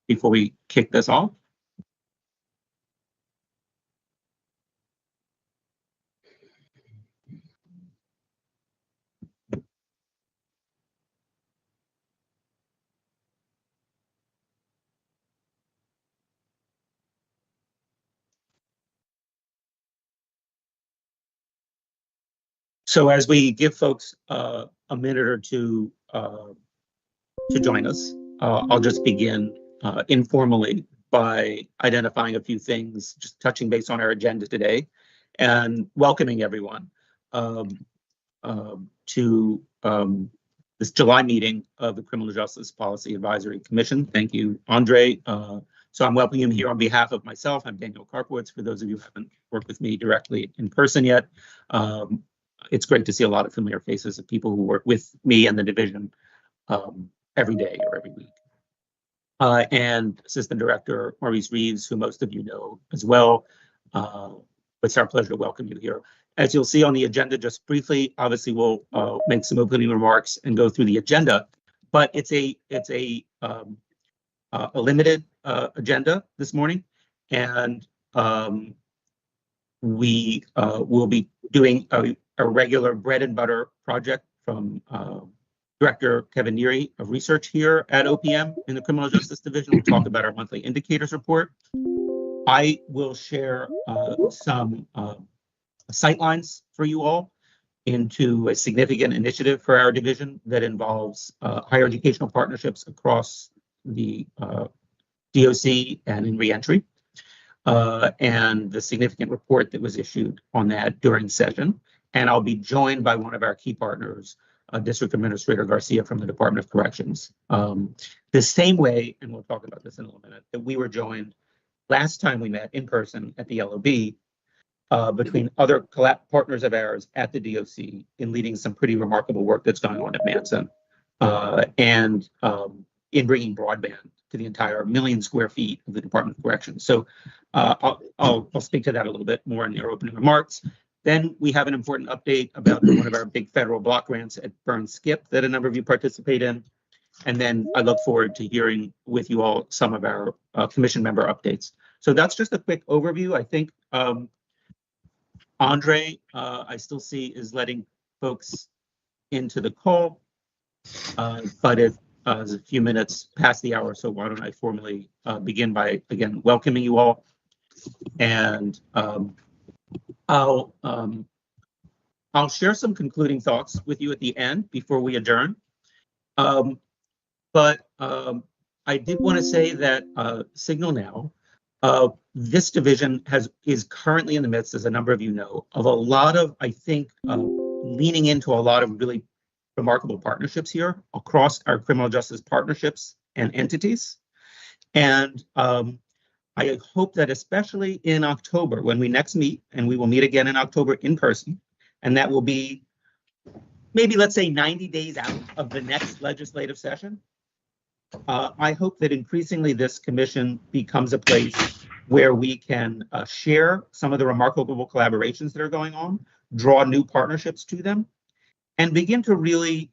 before we kick this off? So as we give folks a minute or two to join us, I'll just begin informally by identifying a few things, just touching base on our agenda today, and welcoming everyone to this July meeting of the Criminal Justice Policy Advisory Commission. Thank you, Andre. So I'm welcoming him here on behalf of myself. I'm Daniel Karpowitz, for those of you who haven't worked with me directly in person yet. It's great to see a lot of familiar faces of people who work with me and the division every day or every week. And Assistant Director Maurice Reeves, who most of you know as well. It's our pleasure to welcome you here. As you'll see on the agenda, just briefly, obviously we'll make some opening remarks and go through the agenda, but it's a limited agenda this morning, and we will be doing a regular bread and butter project from Director Kevin Neary of Research here at OPM in the Criminal Justice Division. We'll talk about our monthly indicators report. I will share some sightlines for you all into a significant initiative for our division that involves higher educational partnerships across the DOC and in reentry, and the significant report that was issued on that during session. And I'll be joined by one of our key partners, District Administrator Garcia from the Department of Corrections. The same way, and we'll talk about this in a little minute, that we were joined last time we met in person at the LOB, between other partners of ours at the DOC in leading some pretty remarkable work that's going on at Manson, and in bringing broadband to the entire 1 million square feet of the Department of Corrections. So I'll speak to that a little bit more in your opening remarks. Then we have an important update about one of our big federal block grants at Burn Skip that a number of you participate in. And then I look forward to hearing with you all some of our commission member updates. So that's just a quick overview. I think Andre, I still see, is letting folks into the call, but it's a few minutes past the hour, so why don't I formally begin by, again, welcoming you all. And I'll share some concluding thoughts with you at the end before we adjourn. But I did want to say that Signal Now, this division is currently in the midst, as a number of you know, of a lot of, I think, leaning into a lot of really remarkable partnerships here across our criminal justice partnerships and entities. And I hope that especially in October, when we next meet, and we will meet again in October in person, and that will be maybe, let's say, 90 days out of the next legislative session, I hope that increasingly this commission becomes a place where we can share some of the remarkable collaborations that are going on, draw new partnerships to them, and begin to really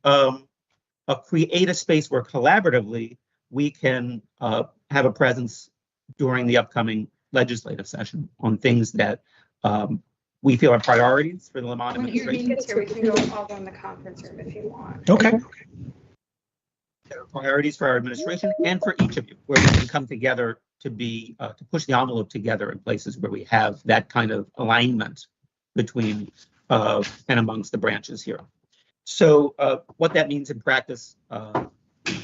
create a space where collaboratively we can have a presence during the upcoming legislative session on things that we feel are priorities for the Lamont administration. We can go all in the conference room if you want. Okay. There are priorities for our administration and for each of you, where we can come together to be to push the envelope together in places where we have that kind of alignment between and amongst the branches here. So what that means in practice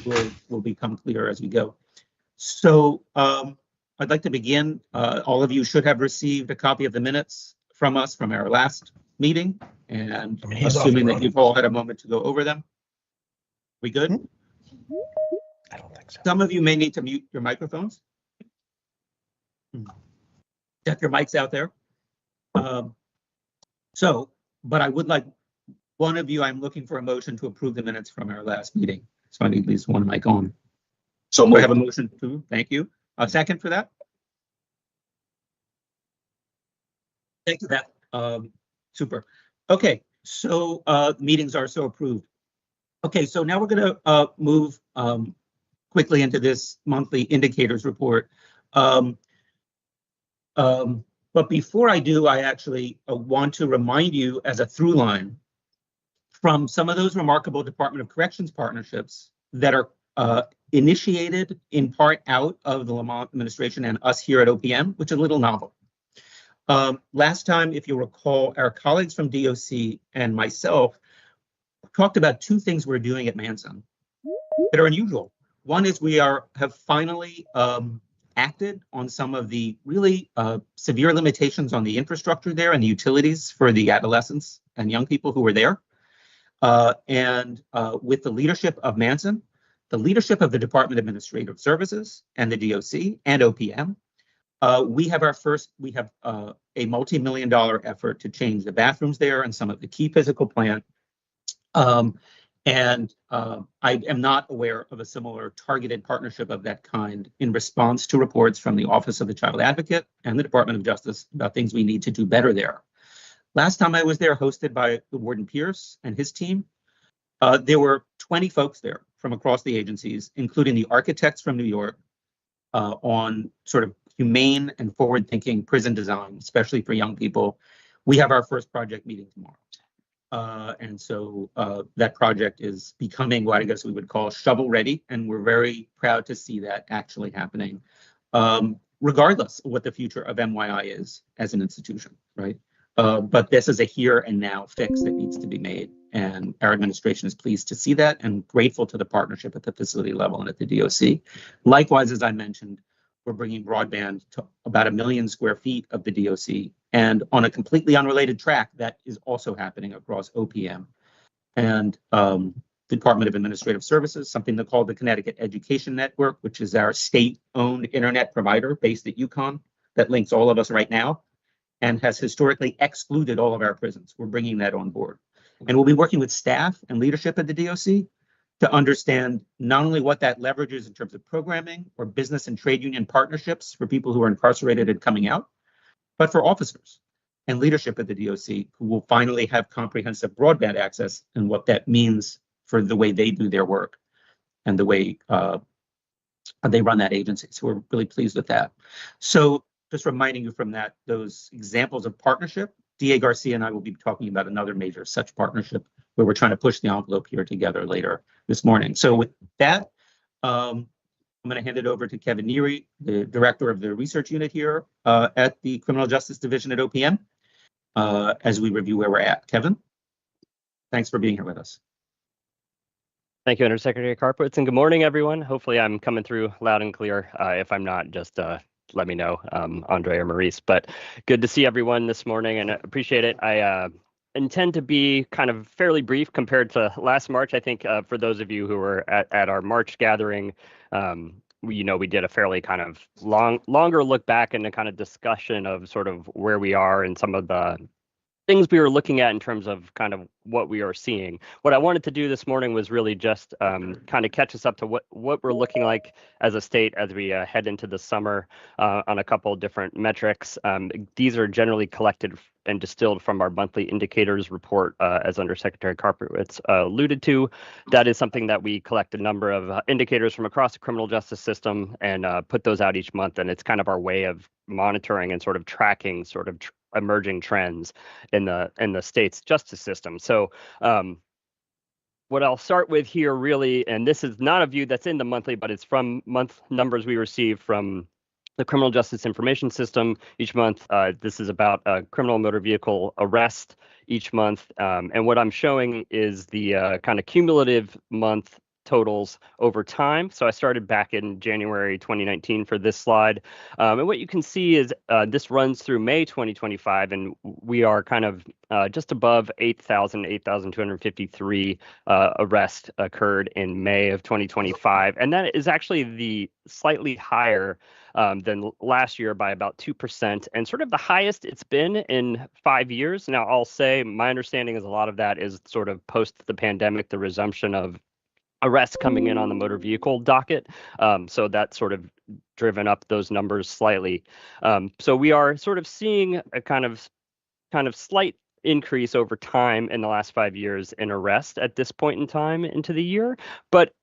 will become clear as we go. So I'd like to begin. All of you should have received a copy of the minutes from us from our last meeting, and assuming that you've all had a moment to go over them. We good? I don't think so. Some of you may need to mute your microphones. Check your mics out there. But I would like one of you, I'm looking for a motion to approve the minutes from our last meeting. So I need at least one mic on. So we have a motion to, thank you. A second for that? Thank you, Beth. Super. Okay, so meetings are so approved. Okay, so now we're going to move quickly into this monthly indicators report. Um, but before I do, I actually want to remind you as a through line from some of those remarkable Department of Corrections partnerships that are initiated in part out of the Lamont administration and us here at OPM, which is a little novel. Last time, if you recall, our colleagues from DOC and myself talked about two things we're doing at Manson that are unusual. One is we have finally acted on some of the really severe limitations on the infrastructure there and the utilities for the adolescents and young people who were there. And with the leadership of Manson, the leadership of the Department of Administrative Services and the DOC and OPM, we have a multi-million-dollar effort to change the bathrooms there and some of the key physical plant. I am not aware of a similar targeted partnership of that kind in response to reports from the Office of the Child Advocate and the Department of Justice about things we need to do better there. Last time I was there, hosted by the Warden Pierce and his team, there were 20 folks there from across the agencies, including the architects from New York, on sort of humane and forward-thinking prison design, especially for young people. We have our first project meeting tomorrow. And so that project is becoming what I guess we would call shovel ready, and we're very proud to see that actually happening, regardless of what the future of MYI is as an institution, right? But this is a here and now fix that needs to be made, and our administration is pleased to see that and grateful to the partnership at the facility level and at the DOC. Likewise, as I mentioned, we're bringing broadband to about 1 million square feet of the DOC, and on a completely unrelated track, that is also happening across OPM and the Department of Administrative Services, something they call the Connecticut Education Network, which is our state-owned internet provider based at UConn that links all of us right now and has historically excluded all of our prisons. We're bringing that on board. And we'll be working with staff and leadership at the DOC to understand not only what that leverages in terms of programming or business and trade union partnerships for people who are incarcerated and coming out, but for officers and leadership at the DOC who will finally have comprehensive broadband access and what that means for the way they do their work and the way they run that agency. So we're really pleased with that. So just reminding you from that, those examples of partnership, DA Garcia and I will be talking about another major such partnership where we're trying to push the envelope here together later this morning. So with that, I'm going to hand it over to Kevin Neary, the director of the research unit here at the Criminal Justice Division at OPM, as we review where we're at. Kevin, thanks for being here with us. Thank you, Undersecretary Carpets, and good morning, everyone. Hopefully I'm coming through loud and clear. If I'm not, just let me know, Andre or Maurice. But good to see everyone this morning and appreciate it. I intend to be kind of fairly brief compared to last March. I think for those of you who were at our March gathering, we did a fairly kind of longer look back and a kind of discussion of sort of where we are and some of the things we were looking at in terms of kind of what we are seeing. What I wanted to do this morning was really just kind of catch us up to what we're looking like as a state as we head into the summer on a couple of different metrics. These are generally collected and distilled from our monthly indicators report, as Undersecretary Carpetwitz alluded to. That is something that we collect a number of indicators from across the criminal justice system and put those out each month. And it's kind of our way of monitoring and sort of tracking sort of emerging trends in the state's justice system. So what I'll start with here really, and this is not a view that's in the monthly, but it's from month numbers we receive from the Criminal Justice Information System each month. This is about criminal motor vehicle arrest each month. And what I'm showing is the kind of cumulative month totals over time. So I started back in January 2019 for this slide. And what you can see is this runs through May 2025, and we are kind of just above 8,253 arrests occurred in May of 2025. And that is actually the slightly higher than last year by about 2%, and sort of the highest it's been in 5 years. Now, I'll say my understanding is a lot of that is sort of post the pandemic, the resumption of arrests coming in on the motor vehicle docket. So that's sort of driven up those numbers slightly. So we are sort of seeing a kind of slight increase over time in the last 5 years in arrest at this point in time into the year. But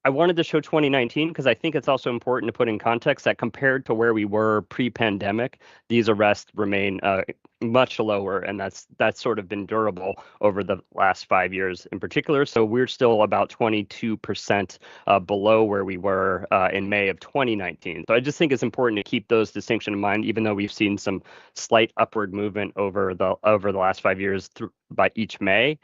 I wanted to show 2019 because I think it's also important to put in context that compared to where we were pre-pandemic, these arrests remain much lower, and that's sort of been durable over the last 5 years in particular. So we're still about 22% below where we were in May of 2019. So I just think it's important to keep those distinctions in mind, even though we've seen some slight upward movement over the last 5 years by each May.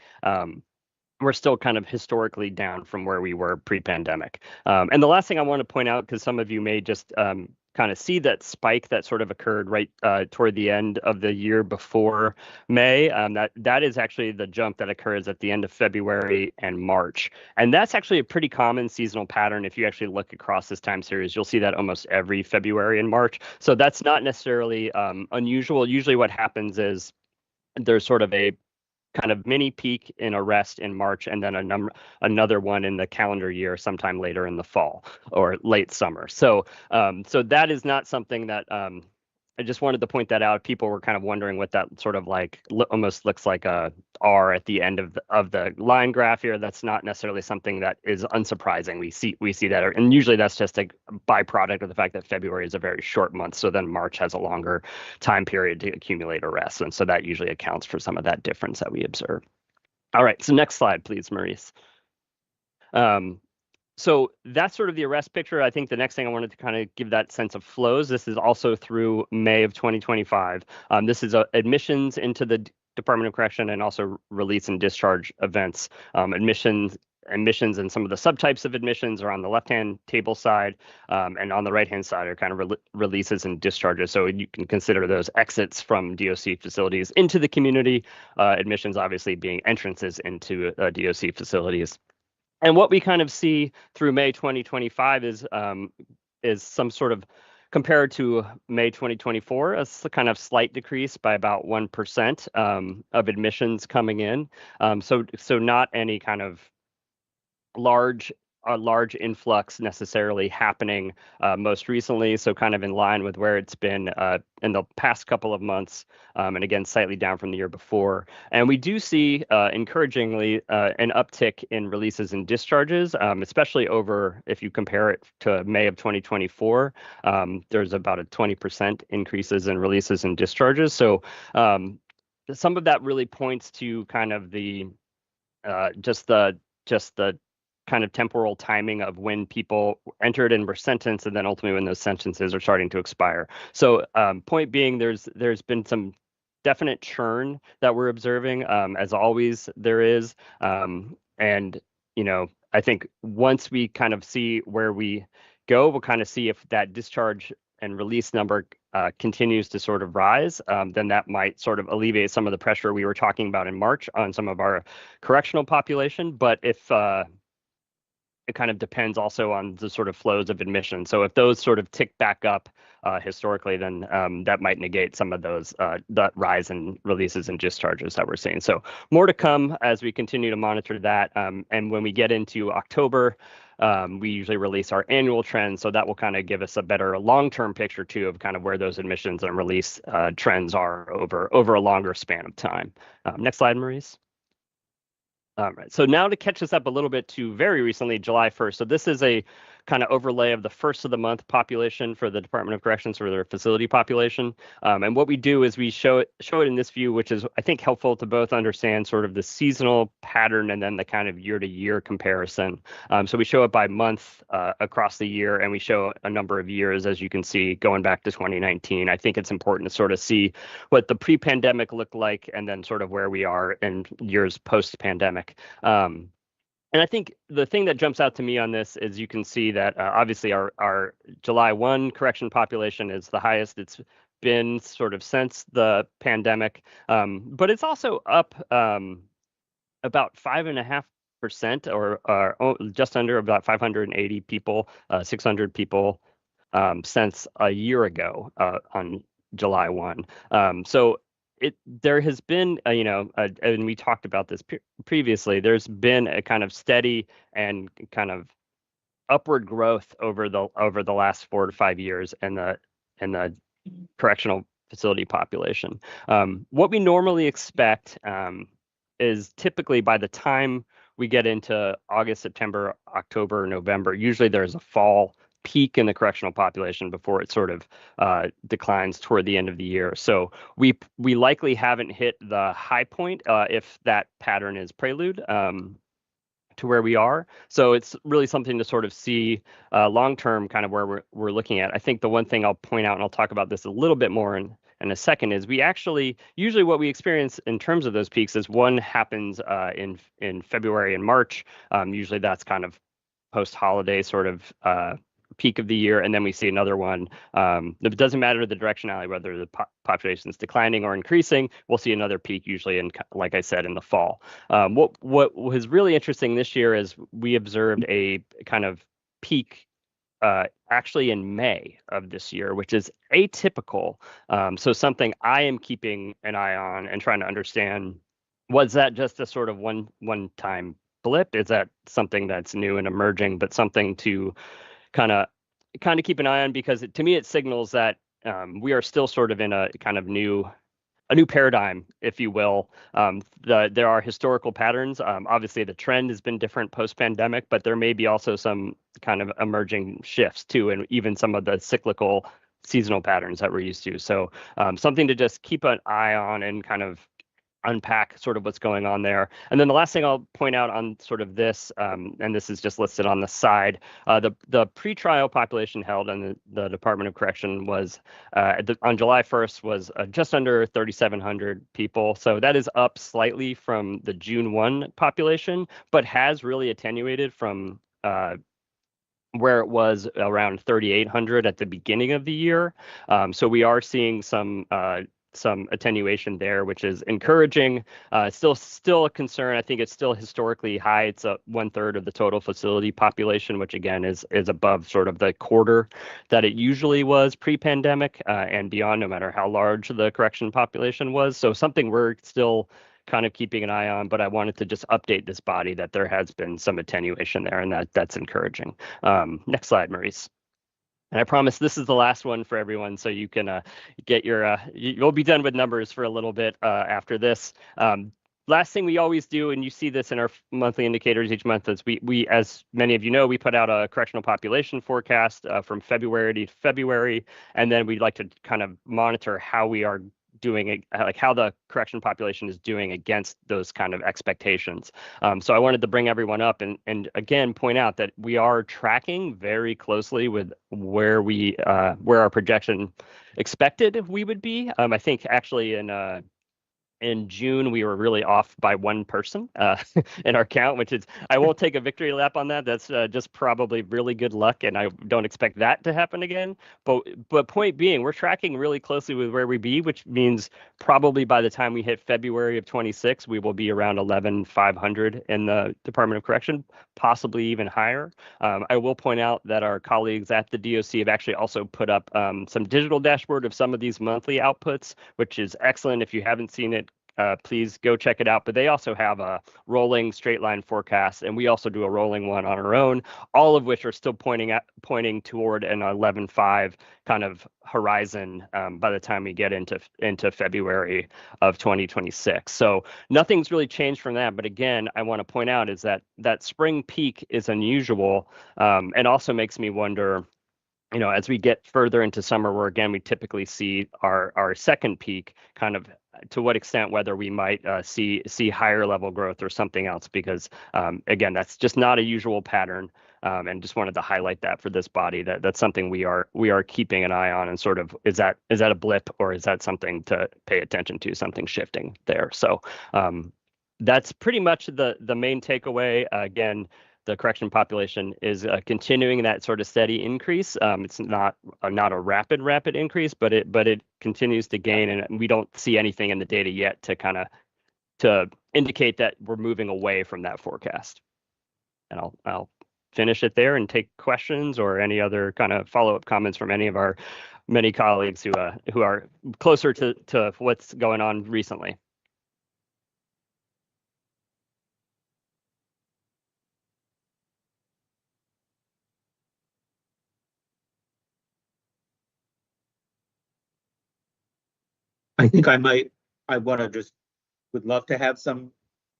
We're still kind of historically down from where we were pre-pandemic. And the last thing I want to point out, because some of you may just kind of see that spike that sort of occurred right toward the end of the year before May, that is actually the jump that occurs at the end of February and March. And that's actually a pretty common seasonal pattern. If you actually look across this time series, you'll see that almost every February and March. So that's not necessarily unusual. Usually what happens is there's sort of a kind of mini peak in arrest in March, and then another one in the calendar year sometime later in the fall or late summer. So so that is not something that I just wanted to point that out. People were kind of wondering what that sort of like almost looks like a R at the end of the line graph here. That's not necessarily something that is unsurprising. We see that, and usually that's just a byproduct of the fact that February is a very short month. So then March has a longer time period to accumulate arrests, and so that usually accounts for some of that difference that we observe. All right, so next slide, please, Maurice. So that's sort of the arrest picture. I think the next thing I wanted to kind of give that sense of flows. This is also through May of 2025. This is admissions into the Department of Correction and also release and discharge events. Admissions and some of the subtypes of admissions are on the left-hand table side, and on the right-hand side are kind of releases and discharges. So you can consider those exits from DOC facilities into the community, admissions obviously being entrances into DOC facilities. And what we kind of see through May 2025 is some sort of, compared to May 2024, a kind of slight decrease by about 1% of admissions coming in. So not any kind of large influx necessarily happening most recently, so kind of in line with where it's been in the past couple of months, and again slightly down from the year before. And we do see encouragingly an uptick in releases and discharges, especially over, if you compare it to May of 2024, there's about a 20% increases in releases and discharges. So some of that really points to kind of the just the kind of temporal timing of when people entered and were sentenced, and then ultimately when those sentences are starting to expire. So point being, there's been some definite churn that we're observing, as always there is. And, you know, I think once we kind of see where we go, we'll kind of see if that discharge and release number continues to sort of rise, then that might sort of alleviate some of the pressure we were talking about in March on some of our correctional population. But if it kind of depends also on the sort of flows of admission. So if those sort of tick back up historically, then that might negate some of those that rise in releases and discharges that we're seeing. So more to come as we continue to monitor that. And when we get into October, we usually release our annual trends. So that will kind of give us a better long-term picture too of kind of where those admissions and release trends are over a longer span of time. Next slide, Maurice. All right, so now to catch us up a little bit to very recently, July 1st. So this is a kind of overlay of the first of the month population for the Department of Corrections, for their facility population. And what we do is we show it in this view, which is, I think, helpful to both understand sort of the seasonal pattern and then the kind of year-to-year comparison. So we show it by month across the year, and we show a number of years, as you can see, going back to 2019. I think it's important to sort of see what the pre-pandemic looked like and then sort of where we are in years post-pandemic. And I think the thing that jumps out to me on this is you can see that obviously our July 1 correction population is the highest it's been sort of since the pandemic, but it's also up about 5.5% or just under about 580 people, 600 people since a year ago on July 1. So there has been, and we talked about this previously, there's been a kind of steady and kind of upward growth over the last 4 to 5 years in the correctional facility population. What we normally expect is typically by the time we get into August, September, October, November, usually there's a fall peak in the correctional population before it sort of declines toward the end of the year. So we likely haven't hit the high point if that pattern is prelude to where we are. So it's really something to sort of see long term, kind of where we're looking at. I think the one thing I'll point out, and I'll talk about this a little bit more in a second, is we actually usually what we experience in terms of those peaks is one happens in February and March. Usually that's kind of post-holiday sort of peak of the year, and then we see another one. It doesn't matter the directionality, whether the population is declining or increasing, we'll see another peak usually in, like I said, in the fall. What was really interesting this year is we observed a kind of peak actually in May of this year, which is atypical. So something I am keeping an eye on and trying to understand, was that just a sort of one-time blip? Is that something that's new and emerging, but something to kind of keep an eye on, because to me it signals that we are still sort of in a kind of new paradigm, if you will. There are historical patterns. Obviously, the trend has been different post-pandemic, but there may be also some kind of emerging shifts too, and even some of the cyclical seasonal patterns that we're used to. So something to just keep an eye on and kind of unpack sort of what's going on there. And then the last thing I'll point out on sort of this, and this is just listed on the side, the pretrial population held in the Department of Correction was on July 1st was just under 3,700 people. So that is up slightly from the June 1 population, but has really attenuated from where it was around 3,800 at the beginning of the year. So we are seeing some attenuation there, which is encouraging. Still a concern. I think it's still historically high. It's 1/3 of the total facility population, which again is above sort of the quarter that it usually was pre-pandemic and beyond, no matter how large the correction population was. So something we're still kind of keeping an eye on, but I wanted to just update this body that there has been some attenuation there, and that's encouraging. Next slide, Maurice. And I promise this is the last one for everyone, so you can get your, you'll be done with numbers for a little bit after this. Last thing we always do, and you see this in our monthly indicators each month, is we, as many of you know, we put out a correctional population forecast from February to February, and then we'd like to kind of monitor how we are doing it, like how the correction population is doing against those kind of expectations. So I wanted to bring everyone up and again point out that we are tracking very closely with where our projection expected we would be. I think actually in June, we were really off by one person in our count, which is, I won't take a victory lap on that. That's just probably really good luck, and I don't expect that to happen again. But point being, we're tracking really closely with where we be, which means probably by the time we hit February of 26, we will be around 11,500 in the Department of Correction, possibly even higher. I will point out that our colleagues at the DOC have actually also put up some digital dashboard of some of these monthly outputs, which is excellent. If you haven't seen it, please go check it out. But they also have a rolling straight line forecast, and we also do a rolling one on our own, all of which are still pointing toward an 11.5 kind of horizon by the time we get into February of 2026. So nothing's really changed from that. But again, I want to point out is that spring peak is unusual, and also makes me wonder, you know, as we get further into summer, where again we typically see our second peak, kind of to what extent whether we might see higher level growth or something else, because again, that's just not a usual pattern, and just wanted to highlight that for this body, that's something we are keeping an eye on, and sort of is that a blip, or is that something to pay attention to, something shifting there. So that's pretty much the main takeaway. Again, the correction population is continuing that sort of steady increase. It's not a rapid increase, but it continues to gain, and we don't see anything in the data yet to indicate that we're moving away from that forecast. And I'll finish it there and take questions or any other kind of follow-up comments from any of our many colleagues who are closer to what's going on recently. I think would love to have some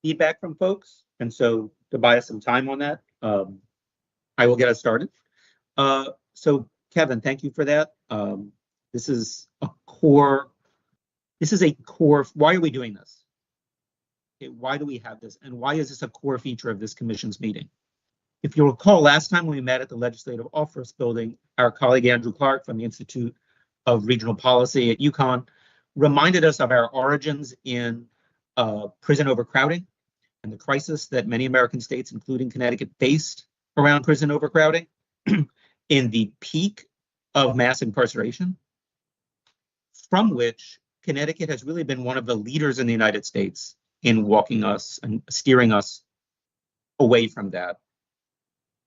feedback from folks. And so to buy us some time on that, I will get us started. So Kevin, thank you for that. This is a core, why are we doing this? Okay, why do we have this? And why is this a core feature of this commission's meeting? If you recall, last time when we met at the Legislative Office Building, our colleague Andrew Clark from the Institute of Regional Policy at UConn reminded us of our origins in prison overcrowding and the crisis that many American states, including Connecticut, faced around prison overcrowding in the peak of mass incarceration, from which Connecticut has really been one of the leaders in the United States in walking us and steering us away from that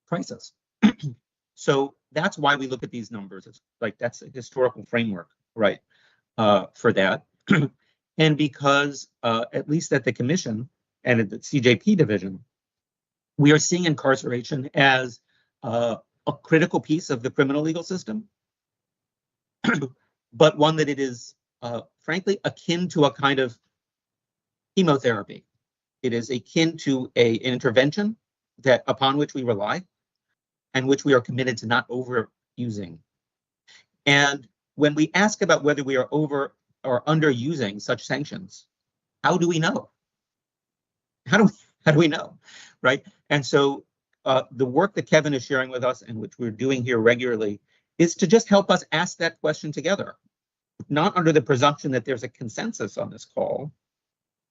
crisis. So that's why we look at these numbers. It's like that's a historical framework, right, for that. And because at least at the commission and at the CJP division, we are seeing incarceration as a critical piece of the criminal legal system, but one that it is frankly akin to a kind of chemotherapy. It is akin to an intervention that upon which we rely and which we are committed to not overusing. And when we ask about whether we are over or underusing such sanctions, how do we know? How do we know, right? And so the work that Kevin is sharing with us and which we're doing here regularly is to just help us ask that question together, not under the presumption that there's a consensus on this call,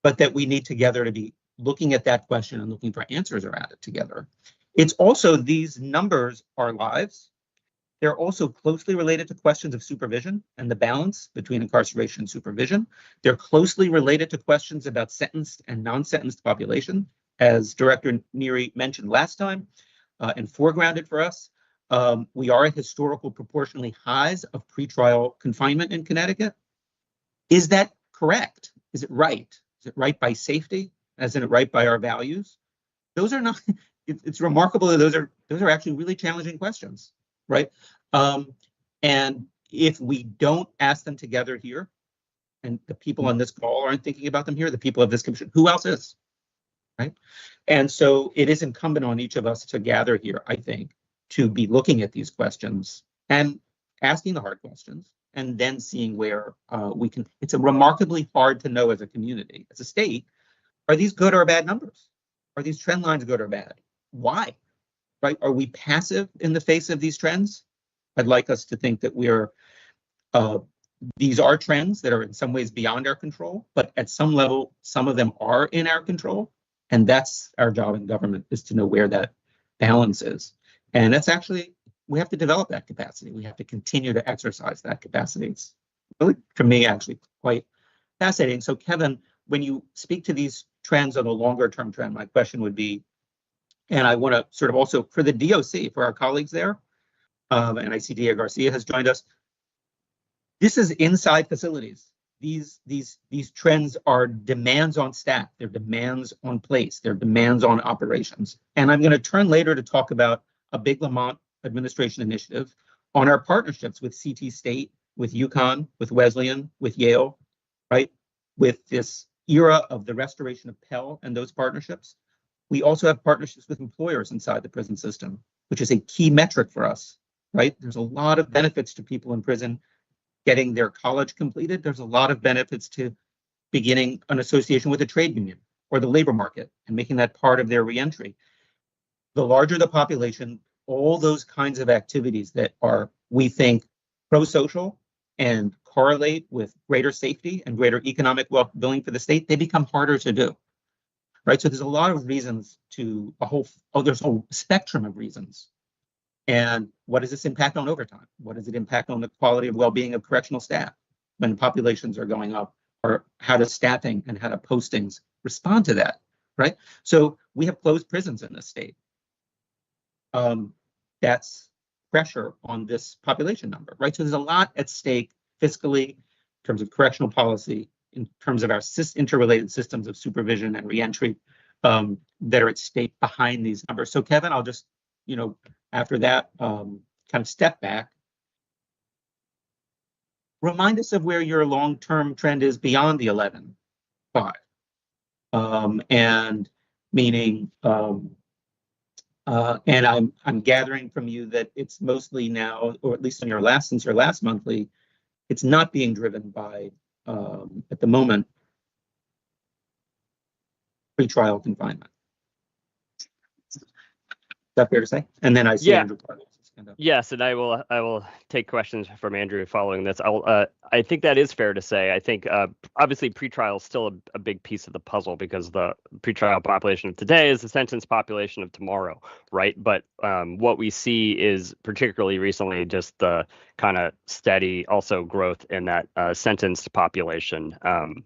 but that we need together to be looking at that question and looking for answers around it together. It's also, these numbers are lives. They're also closely related to questions of supervision and the balance between incarceration and supervision. They're closely related to questions about sentenced and non-sentenced population, as Director Neary mentioned last time, and foregrounded for us. We are at historical proportionally highs of pretrial confinement in Connecticut. Is that correct? Is it right? Is it right by safety? Is it right by our values? Those are not, it's remarkable that those are actually really challenging questions, right? And if we don't ask them together here, and the people on this call aren't thinking about them here, the people of this commission, who else is, right? And so it is incumbent on each of us to gather here, I think, to be looking at these questions and asking the hard questions and then seeing where we can, it's a remarkably hard to know as a community, as a state, are these good or bad numbers? Are these trend lines good or bad? Why, right? Are we passive in the face of these trends? I'd like us to think that we're, these are trends that are in some ways beyond our control, but at some level, some of them are in our control. And that's our job in government, is to know where that balance is. And that's actually, we have to develop that capacity. We have to continue to exercise that capacity. It's really, for me, actually quite fascinating. So Kevin, when you speak to these trends on a longer term trend, my question would be, and I want to sort of also for the DOC, for our colleagues there, and I see Dia Garcia has joined us. This is inside facilities. These trends are demands on staff. They're demands on place. They're demands on operations. And I'm going to turn later to talk about a big Lamont administration initiative on our partnerships with CT State, with UConn, with Wesleyan, with Yale, right? With this era of the restoration of Pell and those partnerships. We also have partnerships with employers inside the prison system, which is a key metric for us, right? There's a lot of benefits to people in prison getting their college completed. There's a lot of benefits to beginning an association with a trade union or the labor market and making that part of their reentry. The larger the population, all those kinds of activities that are, we think, pro-social and correlate with greater safety and greater economic well-being for the state, they become harder to do, right? So there's a lot of reasons to there's a whole spectrum of reasons. And what does this impact on overtime? What does it impact on the quality of well-being of correctional staff when populations are going up? Or how does staffing and how do postings respond to that, right? So we have closed prisons in this state. That's pressure on this population number, right? So there's a lot at stake fiscally in terms of correctional policy, in terms of our interrelated systems of supervision and reentry that are at stake behind these numbers. So Kevin, I'll just, after that, kind of step back. Remind us of where your long-term trend is beyond the 11.5. And meaning, And I'm gathering from you that it's mostly now, or at least since your last monthly, it's not being driven by at the moment pretrial confinement. Is that fair to say? And then I see Yeah. Andrew Carlos is kind of. Yes, and I will take questions from Andrew following this. I think that is fair to say. I think obviously pretrial is still a big piece of the puzzle because the pretrial population of today is the sentence population of tomorrow, right? But what we see is particularly recently just the kind of steady also growth in that sentenced population. And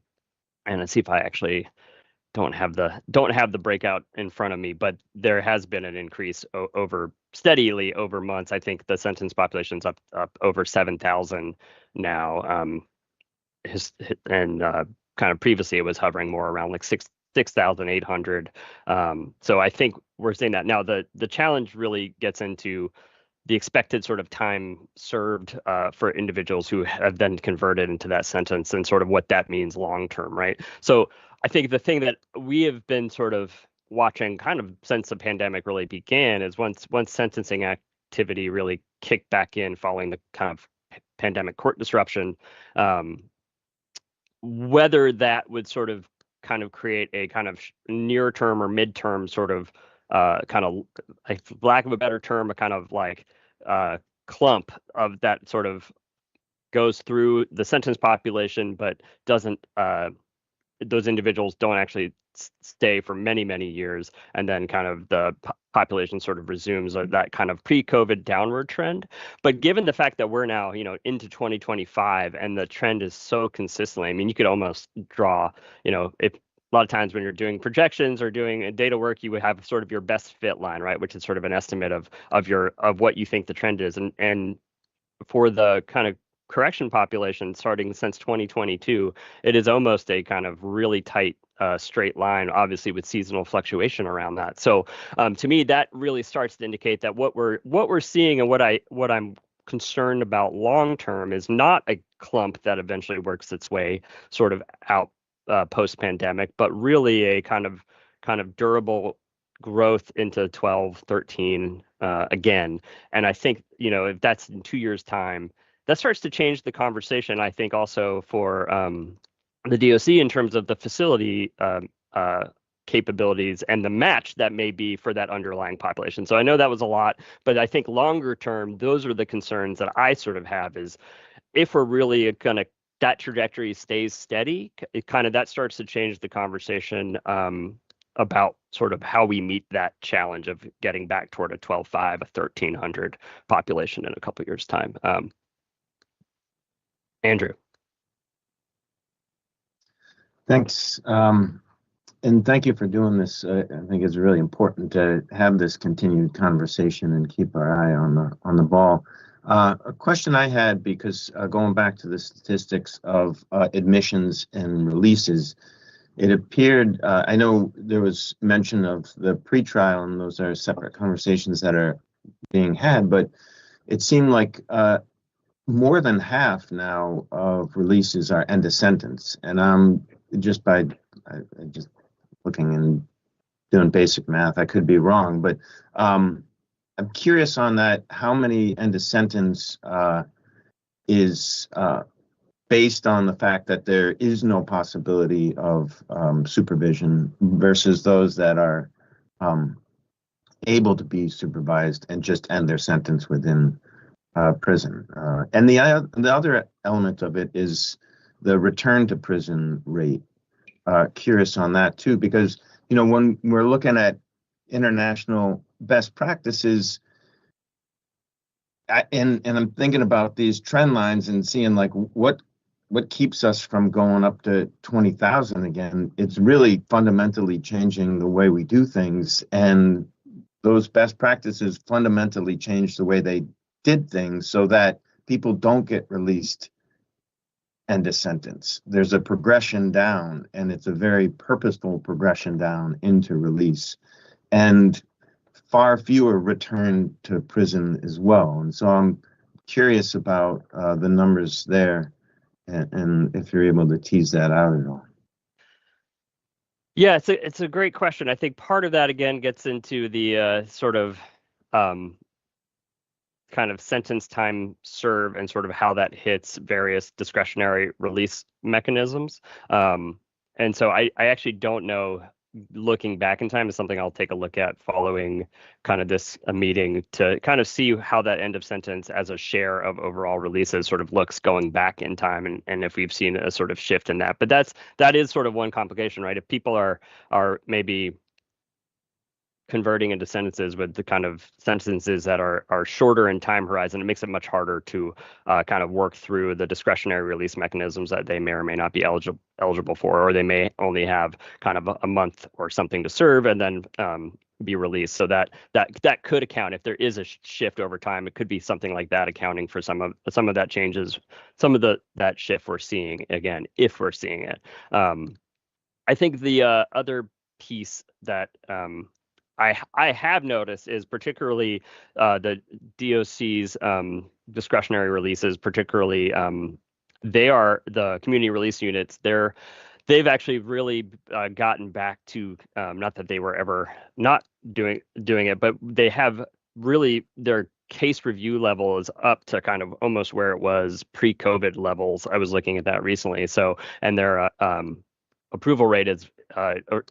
let's see if I actually don't have the breakout in front of me, but there has been an increase steadily over months. I think the sentence population's up over 7,000 now, and kind of previously it was hovering more around like 6,800. So I think we're seeing that now. The challenge really gets into the expected sort of time served for individuals who have then converted into that sentence and sort of what that means long term, right? So I think the thing that we have been sort of watching kind of since the pandemic really began is once sentencing activity really kicked back in following the kind of pandemic court disruption, whether that would sort of kind of create a kind of near term or midterm sort of kind of, like, for lack of a better term, a kind of like clump of that sort of goes through the sentence population, but doesn't those individuals don't actually stay for many years, and then kind of the population sort of resumes that kind of pre-COVID downward trend. But given the fact that we're now, into 2025 and the trend is so consistently, I mean, you could almost draw, if a lot of times when you're doing projections or doing data work, you would have sort of your best fit line, right, which is sort of an estimate of what you think the trend is, and for the kind of correction population starting since 2022, it is almost a kind of really tight straight line, obviously with seasonal fluctuation around that. So to me, that really starts to indicate that what we're seeing and what I'm concerned about long term is not a clump that eventually works its way sort of out post pandemic, but really a kind of durable growth into 12, 13 again. And I think, if that's in 2 years' time, that starts to change the conversation, I think, also for the DOC in terms of the facility capabilities and the match that may be for that underlying population. So I know that was a lot, but I think longer term, those are the concerns that I sort of have, is if we're really gonna, that trajectory stays steady, it kind of, that starts to change the conversation about sort of how we meet that challenge of getting back toward a 12.5, a 1,300 population in a couple of years' time. Andrew. Thanks. And thank you for doing this. I think it's really important to have this continued conversation and keep our eye on the ball. A question I had, because going back to the statistics of admissions and releases, it appeared, I know there was mention of the pretrial, and those are separate conversations that are being had, but it seemed like more than half now of releases are end of sentence, and I'm just looking and doing basic math, I could be wrong, but I'm curious on that. How many end of sentence is based on the fact that there is no possibility of supervision versus those that are able to be supervised and just end their sentence within prison. And the other element of it is the return to prison rate. Curious on that too, because when we're looking at international best practices, and I'm thinking about these trend lines and seeing like what keeps us from going up to 20,000 again. It's really fundamentally changing the way we do things, and those best practices fundamentally change the way they did things so that people don't get released end of sentence. There's a progression down, and it's a very purposeful progression down into release, and far fewer return to prison as well. And so I'm curious about the numbers there, and if you're able to tease that out at all. Yeah, it's a great question. I think part of that again gets into the sort of kind of sentence time served and sort of how that hits various discretionary release mechanisms. And so I actually don't know. Looking back in time is something I'll take a look at following kind of this meeting to kind of see how that end of sentence as a share of overall releases sort of looks going back in time, and if we've seen a sort of shift in that. But that is sort of one complication, right? If people are maybe converting into sentences with the kind of sentences that are shorter in time horizon, it makes it much harder to kind of work through the discretionary release mechanisms that they may or may not be eligible for, or they may only have kind of a month or something to serve and then be released. So that could account, if there is a shift over time, it could be something like that, accounting for some of that changes, some of that shift we're seeing, again, if we're seeing it. I think the other piece that I have noticed is particularly the DOC's discretionary releases, particularly they are the community release units. They've actually really gotten back to, not that they were ever not doing it, but they have really, their case review level is up to kind of almost where it was pre-COVID levels. I was looking at that recently. So, and their approval rate is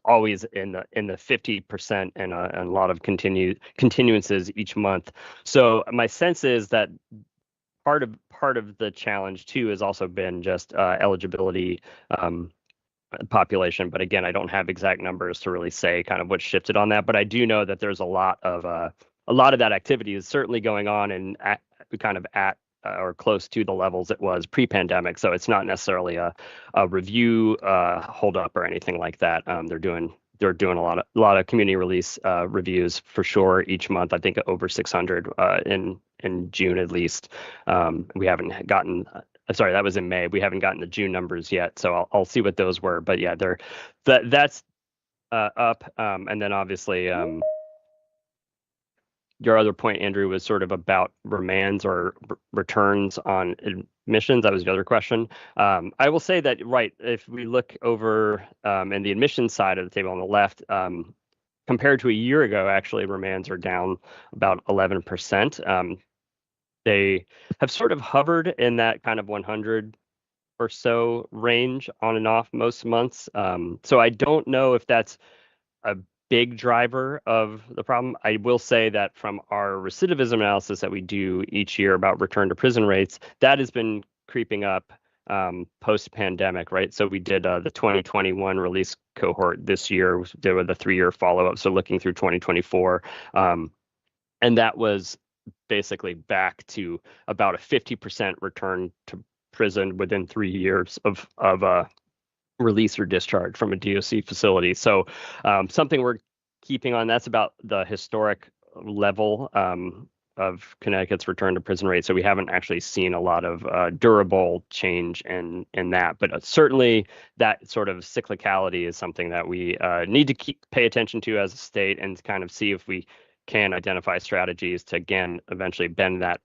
always in the 50% and a lot of continuances each month. So my sense is that part of the challenge too has also been just eligibility population. But again, I don't have exact numbers to really say kind of what shifted on that. But I do know that there's a lot of that activity is certainly going on and kind of at or close to the levels it was pre-pandemic. So it's not necessarily a review holdup or anything like that. They're doing a lot of community release reviews for sure each month. I think over 600 in June at least. We haven't gotten. Sorry, that was in May. We haven't gotten the June numbers yet, so I'll see what those were. But yeah, that's up. And then obviously. Your other point, Andrew, was sort of about remands or returns on admissions. That was the other question. I will say that, right, if we look over in the admissions side of the table on the left, compared to a year ago, actually, remands are down about 11%. They have sort of hovered in that kind of 100 or so range on and off most months. So I don't know if that's a big driver of the problem. I will say that from our recidivism analysis that we do each year about return to prison rates, that has been creeping up post-pandemic, right? So we did the 2021 release cohort this year. There were the 3-year follow-up, so looking through 2024. And that was basically back to about a 50% return to prison within 3 years of release or discharge from a DOC facility. So something we're keeping on, that's about the historic level of Connecticut's return to prison rate. So we haven't actually seen a lot of durable change in that, but certainly that sort of cyclicality is something that we need to pay attention to as a state and kind of see if we can identify strategies to, again, eventually bend that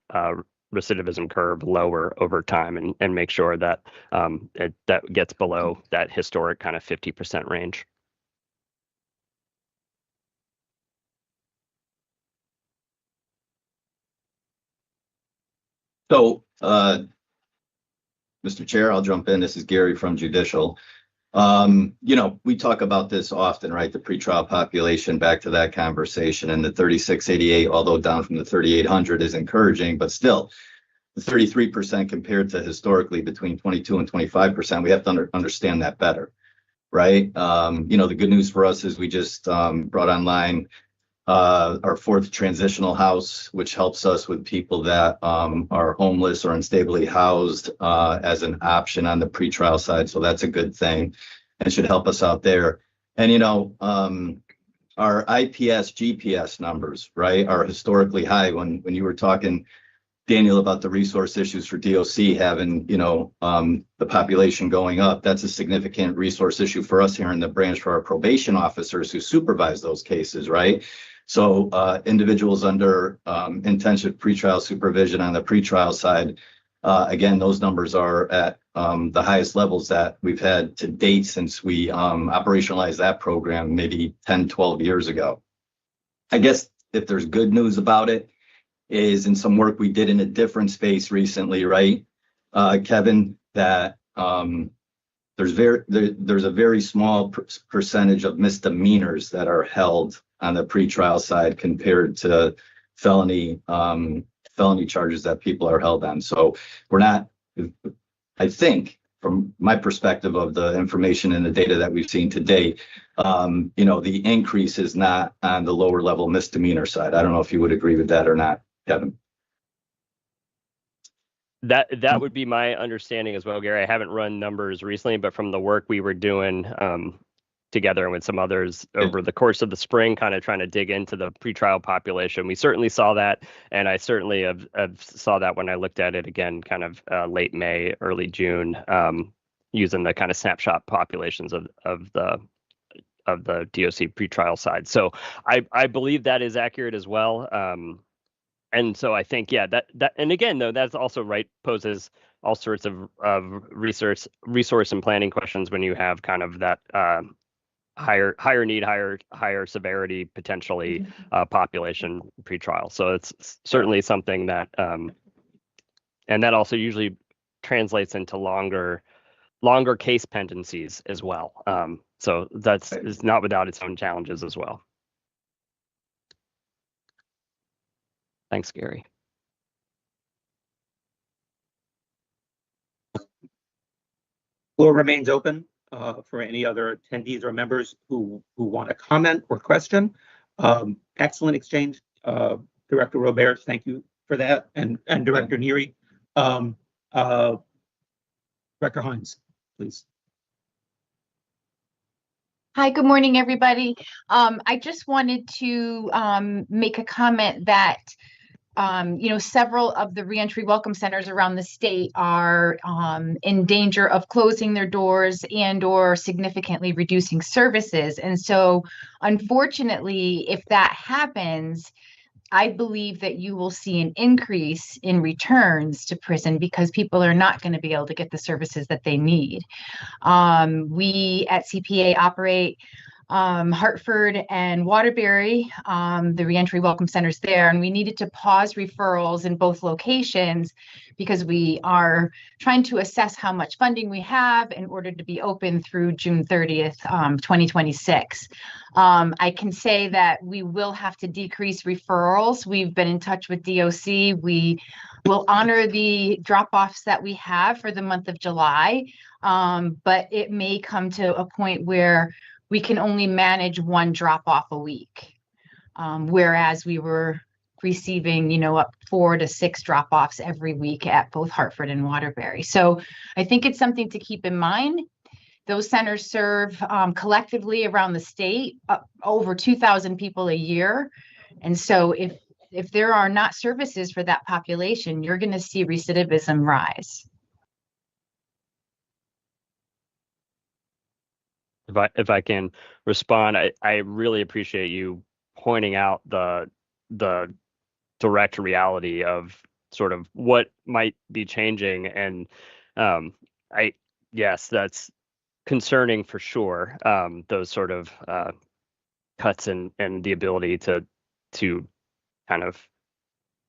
recidivism curve lower over time and make sure that that gets below that historic kind of 50% range. So, Mr. Chair, I'll jump in. This is Gary from Judicial. We talk about this often, right? The pretrial population, back to that conversation, and the 3688, although down from the 3800, is encouraging, but still, the 33% compared to historically between 22 and 25%, we have to understand that better, right? The good news for us is we just brought online our 4th transitional house, which helps us with people that are homeless or unstably housed as an option on the pretrial side. So that's a good thing and should help us out there. And, our IPS, GPS numbers, right, are historically high. When you were talking, Daniel, about the resource issues for DOC having, the population going up, that's a significant resource issue for us here in the branch for our probation officers who supervise those cases, right? So individuals under intensive pretrial supervision on the pretrial side, again, those numbers are at the highest levels that we've had to date since we operationalized that program maybe 10, 12 years ago. I guess if there's good news about it is in some work we did in a different space recently, right, Kevin, that there's a very small percentage of misdemeanors that are held on the pretrial side compared to felony charges that people are held on. So we're not, I think, from my perspective of the information and the data that we've seen to date, the increase is not on the lower level misdemeanor side. I don't know if you would agree with that or not, Kevin. That would be my understanding as well, Gary. I haven't run numbers recently, but from the work we were doing together and with some others over the course of the spring, kind of trying to dig into the pretrial population, we certainly saw that, and I certainly have saw that when I looked at it again, kind of late May, early June, using the kind of snapshot populations of the DOC pretrial side. So I believe that is accurate as well. And so I think, yeah, that and again, though, that's also poses all sorts of resource and planning questions when you have kind of that higher need, higher severity, potentially population pretrial. So it's certainly something that, and that also usually translates into longer case pendencies as well. So is not without its own challenges as well. Thanks, Gary. Floor remains open for any other attendees or members who want to comment or question. Excellent exchange, Director Robert. Thank you for that, and Director Neary. Director Hines, please. Hi, good morning, everybody. I just wanted to make a comment that several of the reentry welcome centers around the state are in danger of closing their doors and/or significantly reducing services. And so, unfortunately, if that happens, I believe that you will see an increase in returns to prison because people are not going to be able to get the services that they need. We at CPA operate Hartford and Waterbury, the reentry welcome centers there, and we needed to pause referrals in both locations because we are trying to assess how much funding we have in order to be open through June 30th, 2026. I can say that we will have to decrease referrals. We've been in touch with DOC. We will honor the drop-offs that we have for the month of July, but it may come to a point where we can only manage one drop-off a week, whereas we were receiving, up 4 to 6 drop-offs every week at both Hartford and Waterbury. So I think it's something to keep in mind. Those centers serve collectively around the state over 2,000 people a year. And so if there are not services for that population, you're going to see recidivism rise. If I can respond, I really appreciate you pointing out the direct reality of sort of what might be changing, and yes, that's concerning for sure. Those sort of cuts and the ability to kind of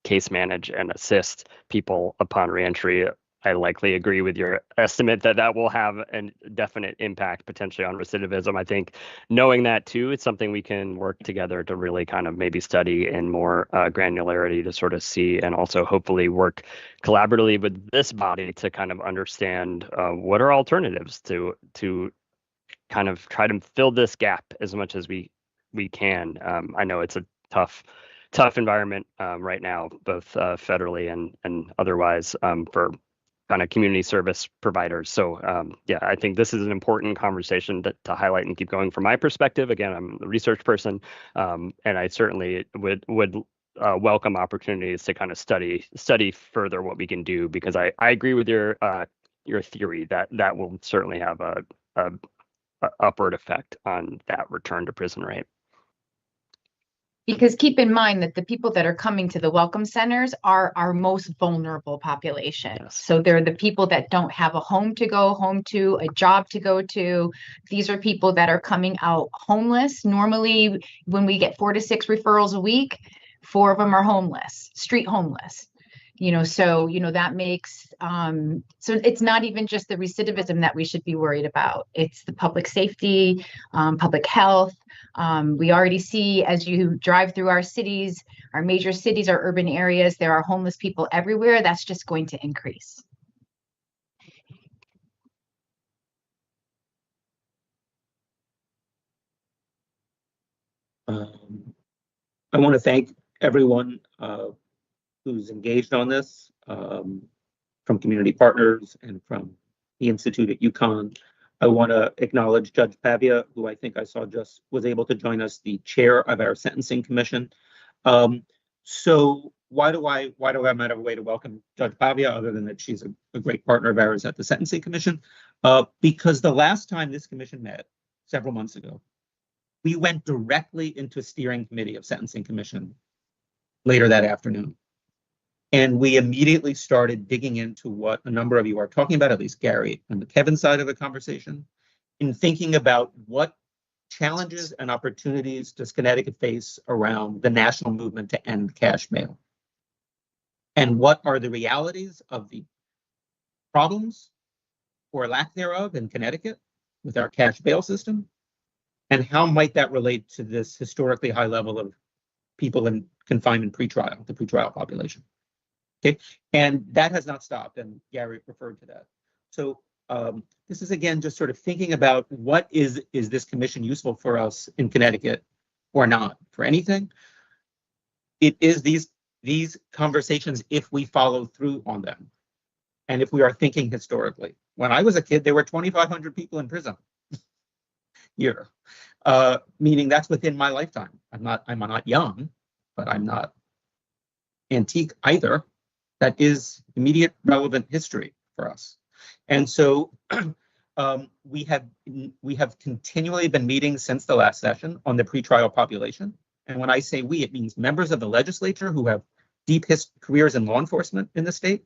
case manage and assist people upon reentry. I likely agree with your estimate that will have a definite impact potentially on recidivism. I think knowing that too, it's something we can work together to really kind of maybe study in more granularity to sort of see, and also hopefully work collaboratively with this body to kind of understand what are alternatives to kind of try to fill this gap as much as we can. I know it's a tough environment right now, both federally and otherwise, for kind of community service providers. So yeah, I think this is an important conversation to highlight and keep going from my perspective. Again, I'm a research person, and I certainly would welcome opportunities to kind of study further what we can do, because I agree with your theory that will certainly have a upward effect on that return to prison rate. Because keep in mind that the people that are coming to the welcome centers are our most vulnerable population. Yes. So they're the people that don't have a home to go home to, a job to go to. These are people that are coming out homeless. Normally, when we get 4 to 6 referrals a week, 4 of them are homeless, street homeless. So that makes so it's not even just the recidivism that we should be worried about. It's the public safety, public health. We already see, as you drive through our cities, our major cities, our urban areas, there are homeless people everywhere. That's just going to increase. I want to thank everyone who's engaged on this, from community partners and from the Institute at UConn. I want to acknowledge Judge Pavia, who I think I saw just was able to join us, the chair of our Sentencing Commission. So why do I have a way to welcome Judge Pavia other than that she's a great partner of ours at the Sentencing Commission? Because the last time this commission met, several months ago, we went directly into steering committee of Sentencing Commission later that afternoon. And we immediately started digging into what a number of you are talking about, at least Gary, on the Kevin side of the conversation, in thinking about what challenges and opportunities does Connecticut face around the national movement to end cash bail? And what are the realities of the problems or lack thereof in Connecticut with our cash bail system? And how might that relate to this historically high level of people in confinement pretrial, the pretrial population? Okay, and that has not stopped, and Gary referred to that. So this is again just sort of thinking about what is this commission useful for us in Connecticut or not for anything. It is these conversations if we follow through on them, and if we are thinking historically. When I was a kid, there were 2,500 people in prison year, meaning that's within my lifetime. I'm not young, but I'm not antique either. That is immediate relevant history for us. And so we have continually been meeting since the last session on the pretrial population. And when I say we, it means members of the legislature who have deep careers in law enforcement in the state.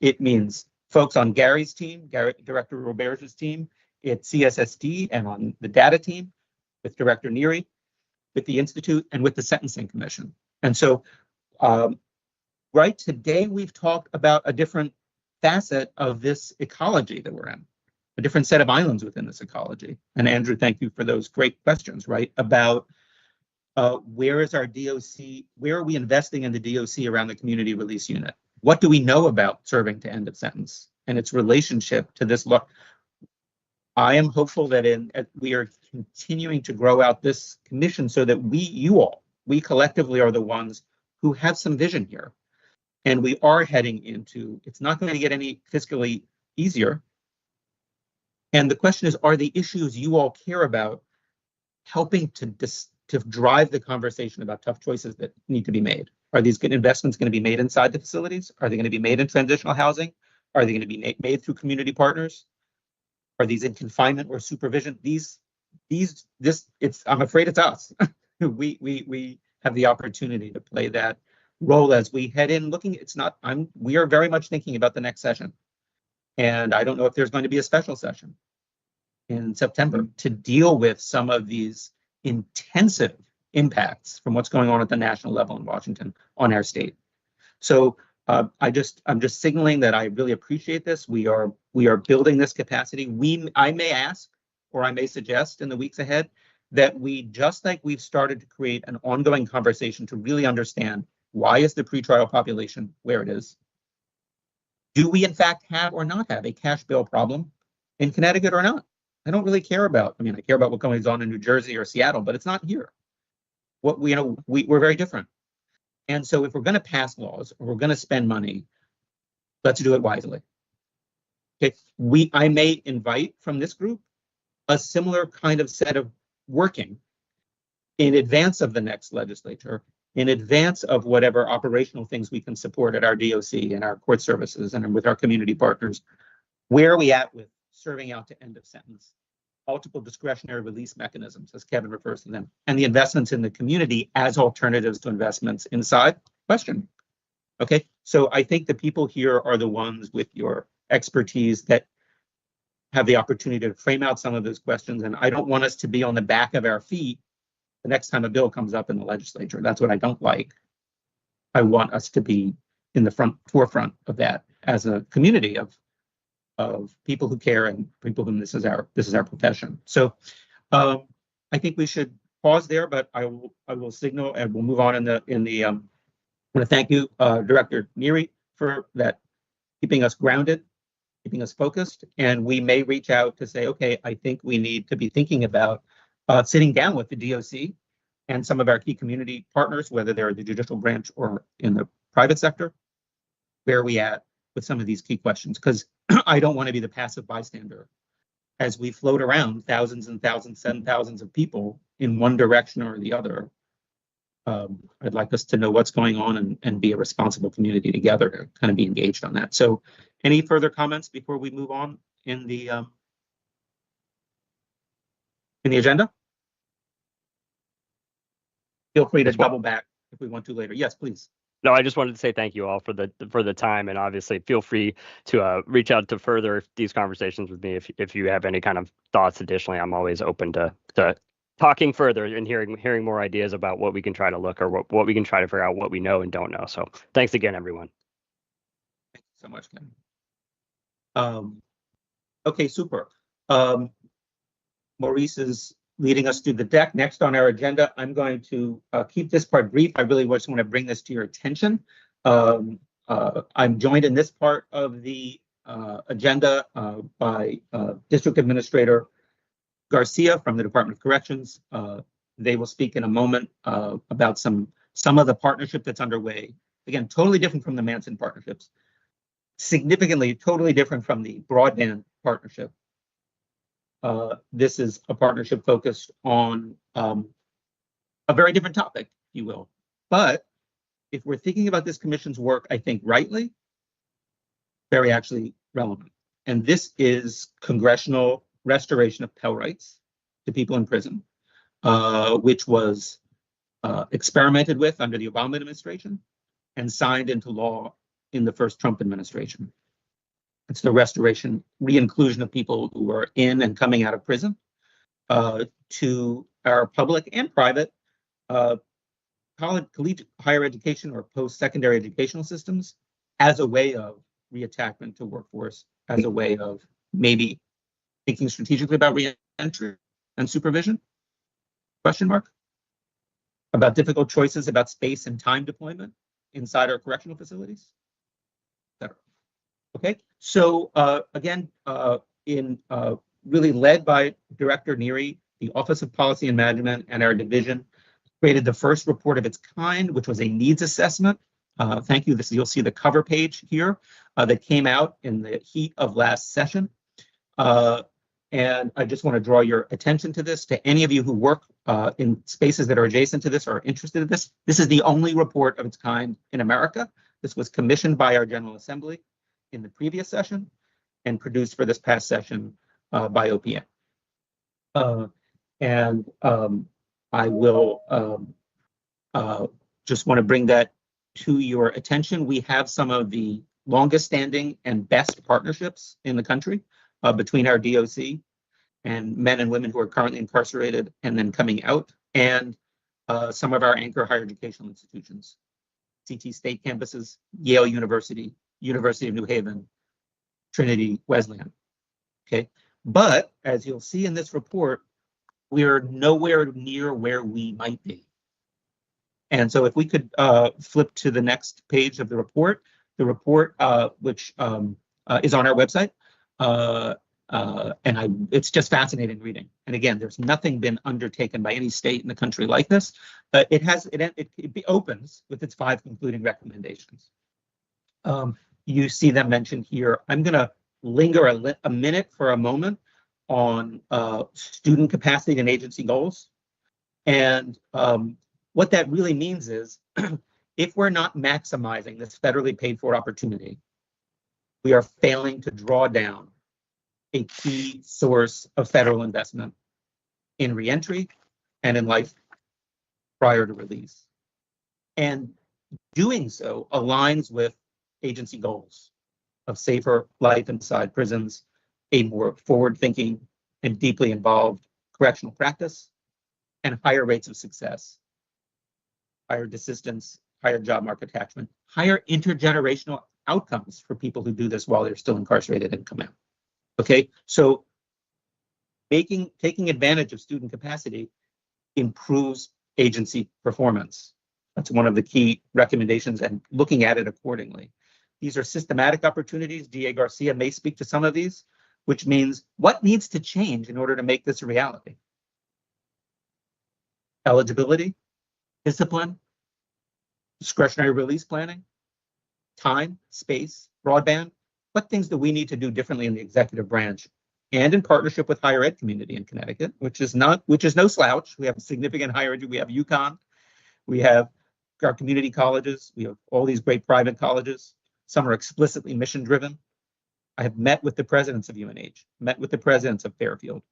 It means folks on Gary's team, Director Roberge's team, at CSSD, and on the data team with Director Neary, with the Institute, and with the Sentencing Commission. And so right today, we've talked about a different facet of this ecology that we're in, a different set of islands within this ecology. And Andrew, thank you for those great questions, right? About where is our DOC, where are we investing in the DOC around the community release unit? What do we know about serving to end of sentence and its relationship to this law? I am hopeful that we are continuing to grow out this commission so that we collectively are the ones who have some vision here. And we are heading into, it's not going to get any fiscally easier. And the question is, are the issues you all care about helping to drive the conversation about tough choices that need to be made? Are these good investments going to be made inside the facilities? Are they going to be made in transitional housing? Are they going to be made through community partners? Are these in confinement or supervision? I'm afraid it's us. we have the opportunity to play that role as we head in looking. We are very much thinking about the next session. And I don't know if there's going to be a special session in September to deal with some of these intensive impacts from what's going on at the national level in Washington on our state. So I'm just signaling that I really appreciate this. We are building this capacity. I may ask, or I may suggest in the weeks ahead, that we, just like we've started to create an ongoing conversation to really understand why is the pretrial population where it is? Do we in fact have or not have a cash bail problem in Connecticut or not? I don't really care about, I care about what goes on in New Jersey or Seattle, but it's not here. We're very different. And so if we're going to pass laws or we're going to spend money, let's do it wisely. Okay, I may invite from this group a similar kind of set of working in advance of the next legislature, in advance of whatever operational things we can support at our DOC and our court services and with our community partners. Where are we at with serving out to end of sentence multiple discretionary release mechanisms, as Kevin refers to them, and the investments in the community as alternatives to investments inside? Question. Okay, so I think the people here are the ones with your expertise that have the opportunity to frame out some of those questions, and I don't want us to be on the back of our feet the next time a bill comes up in the legislature. That's what I don't like. I want us to be in the forefront of that as a community of people who care and people whom this is our profession. So I think we should pause there, but I will signal and we'll move on in the I want to thank you, Director Neary, for that, keeping us grounded, keeping us focused, and we may reach out to say, okay, I think we need to be thinking about sitting down with the DOC and some of our key community partners, whether they're the judicial branch or in the private sector, where are we at with some of these key questions? Because I don't want to be the passive bystander as we float around thousands and thousands and thousands of people in one direction or the other. I'd like us to know what's going on and be a responsible community together to kind of be engaged on that. So any further comments before we move on in the agenda? Feel free to double back if we want to later. Yes, please. No, I just wanted to say thank you all for the time, and obviously feel free to reach out to further these conversations with me if you have any kind of thoughts. Additionally, I'm always open to talking further and hearing more ideas about what we can try to look or what we can try to figure out what we know and don't know. So thanks again, everyone. Thank you so much, Ken. Okay, super. Maurice is leading us through the deck. Next on our agenda, I'm going to keep this part brief. I really just want to bring this to your attention. I'm joined in this part of the agenda by District Administrator Garcia from the Department of Corrections. They will speak in a moment about some of the partnership that's underway. Again, totally different from the Manson partnerships. Significantly, totally different from the broadband partnership. This is a partnership focused on a very different topic, if you will. But if we're thinking about this commission's work, I think rightly, very actually relevant. And this is congressional restoration of Pell rights to people in prison, which was experimented with under the Obama administration and signed into law in the first Trump administration. It's the restoration, re-inclusion of people who are in and coming out of prison to our public and private college, collegiate, higher education or post-secondary educational systems as a way of reattachment to workforce, as a way of maybe thinking strategically about re-entry and supervision? Question mark? About difficult choices about space and time deployment inside our correctional facilities, etc. Okay, so again, really led by Director Neary, the Office of Policy and Management and our division created the first report of its kind, which was a needs assessment. Thank you. You'll see the cover page here that came out in the heat of last session. And I just want to draw your attention to this, to any of you who work in spaces that are adjacent to this or are interested in this. This is the only report of its kind in America. This was commissioned by our General Assembly in the previous session and produced for this past session by OPM. I will just want to bring that to your attention. We have some of the longest standing and best partnerships in the country between our DOC and men and women who are currently incarcerated and then coming out, and some of our anchor higher educational institutions, CT State campuses, Yale University, University of New Haven, Trinity Wesleyan. Okay, but as you'll see in this report, we are nowhere near where we might be. And so if we could flip to the next page of the report which is on our website, it's just fascinating reading. And again, there's nothing been undertaken by any state in the country like this. It opens with its 5 concluding recommendations. You see them mentioned here. I'm going to linger a minute for a moment on student capacity and agency goals. And what that really means is if we're not maximizing this federally paid for opportunity, we are failing to draw down a key source of federal investment in reentry and in life prior to release. And doing so aligns with agency goals of safer life inside prisons, a more forward-thinking and deeply involved correctional practice, and higher rates of success, higher desistance, higher job market attachment, higher intergenerational outcomes for people who do this while they're still incarcerated and come out. Okay, so taking advantage of student capacity improves agency performance. That's one of the key recommendations, and looking at it accordingly. These are systematic opportunities. DA Garcia may speak to some of these, which means what needs to change in order to make this a reality? Eligibility, discipline, discretionary release planning, time, space, broadband. What things do we need to do differently in the executive branch and in partnership with higher ed community in Connecticut, which is no slouch. We have significant higher ed. We have UConn, we have our community colleges, we have all these great private colleges. Some are explicitly mission driven. I have met with the presidents of UNH, met with the presidents of Fairfield,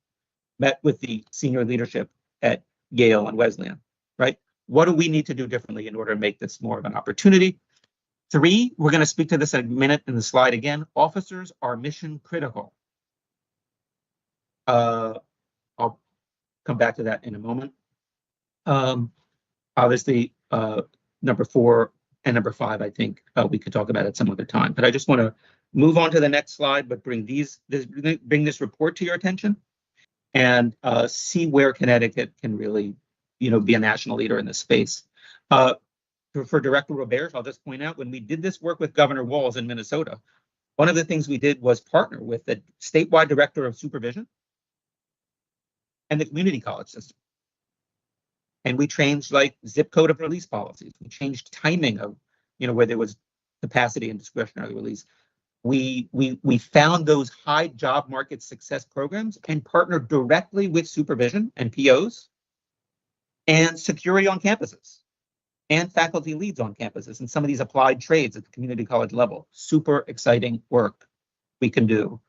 met with the senior leadership at Yale and Wesleyan, right? What do we need to do differently in order to make this more of an opportunity? 3, we're going to speak to this in a minute in the slide again. Officers are mission critical. I'll come back to that in a moment. Obviously, number 4 and number 5, I think we could talk about at some other time. But I just want to move on to the next slide, but bring this report to your attention and see where Connecticut can really, be a national leader in this space. For Director Roberge, I'll just point out, when we did this work with Governor Walz in Minnesota, one of the things we did was partner with the statewide director of supervision and the community college system. And we changed like zip code of release policies. We changed timing of, where there was capacity and discretionary release. We found those high job market success programs and partnered directly with supervision and POs and security on campuses and faculty leads on campuses and some of these applied trades at the community college level. Super exciting work we can do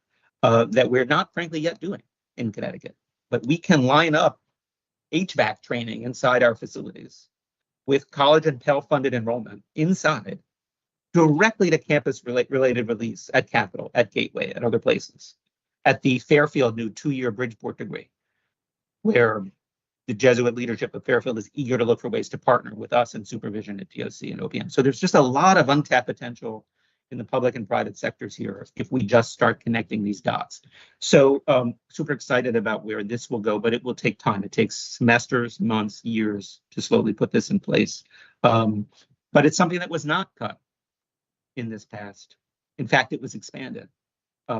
that we're not frankly yet doing in Connecticut, but we can line up HVAC training inside our facilities with college and Pell funded enrollment inside directly to campus related release at Capitol, at Gateway, at other places, at the Fairfield new 2-year Bridgeport degree, where the Jesuit leadership of Fairfield is eager to look for ways to partner with us in supervision at DOC and OPM. So there's just a lot of untapped potential in the public and private sectors here if we just start connecting these dots. So super excited about where this will go, but it will take time. It takes semesters, months, years to slowly put this in place. But it's something that was not cut in this past. In fact, it was expanded,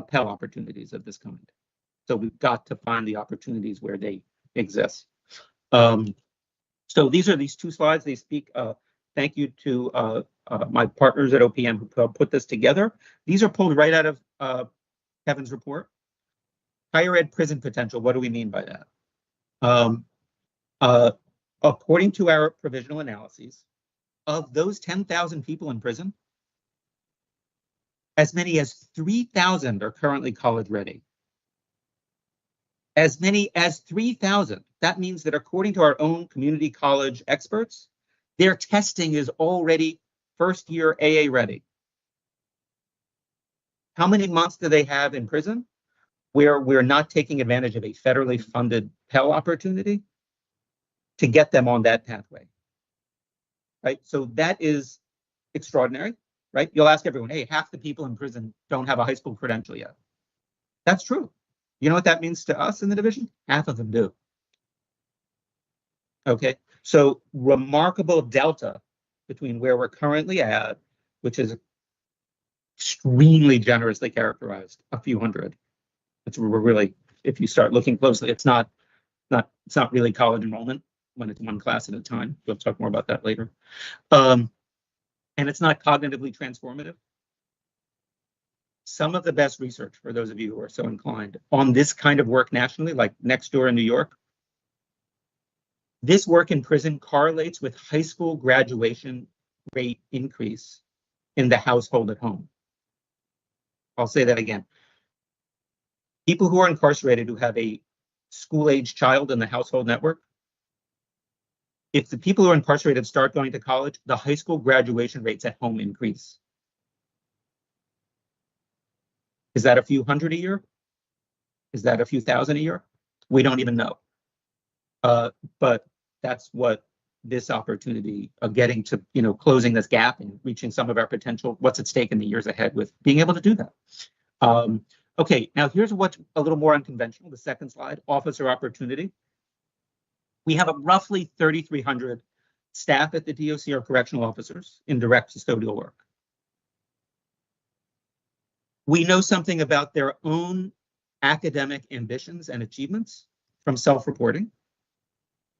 Pell opportunities of this kind. So we've got to find the opportunities where they exist. So these are these 2 slides. They speak, thank you to my partners at OPM who put this together. These are pulled right out of Kevin's report. Higher ed prison potential, what do we mean by that? According to our provisional analyses, of those 10,000 people in prison, as many as 3,000 are currently college ready. As many as 3,000. That means that according to our own community college experts, their testing is already first year AA ready. How many months do they have in prison where we're not taking advantage of a federally funded Pell opportunity to get them on that pathway? Right, so that is extraordinary, right? You'll ask everyone, hey, half the people in prison don't have a high school credential yet. That's true. You know what that means to us in the division? Half of them do. Okay, so remarkable delta between where we're currently at, which is extremely generously characterized, a few hundred. It's we're really, if you start looking closely, it's not really college enrollment when it's one class at a time. We'll talk more about that later. And it's not cognitively transformative. Some of the best research, for those of you who are so inclined, on this kind of work nationally, like next door in New York, this work in prison correlates with high school graduation rate increase in the household at home. I'll say that again. People who are incarcerated who have a school-age child in the household network, if the people who are incarcerated start going to college, the high school graduation rates at home increase. Is that a few hundred a year? Is that a few thousand a year? We don't even know. But that's what this opportunity of getting to, closing this gap and reaching some of our potential, what's at stake in the years ahead with being able to do that. Okay, now here's what's a little more unconventional, the second slide, officer opportunity. We have a roughly 3,300 staff at the DOC are correctional officers in direct custodial work. We know something about their own academic ambitions and achievements from self-reporting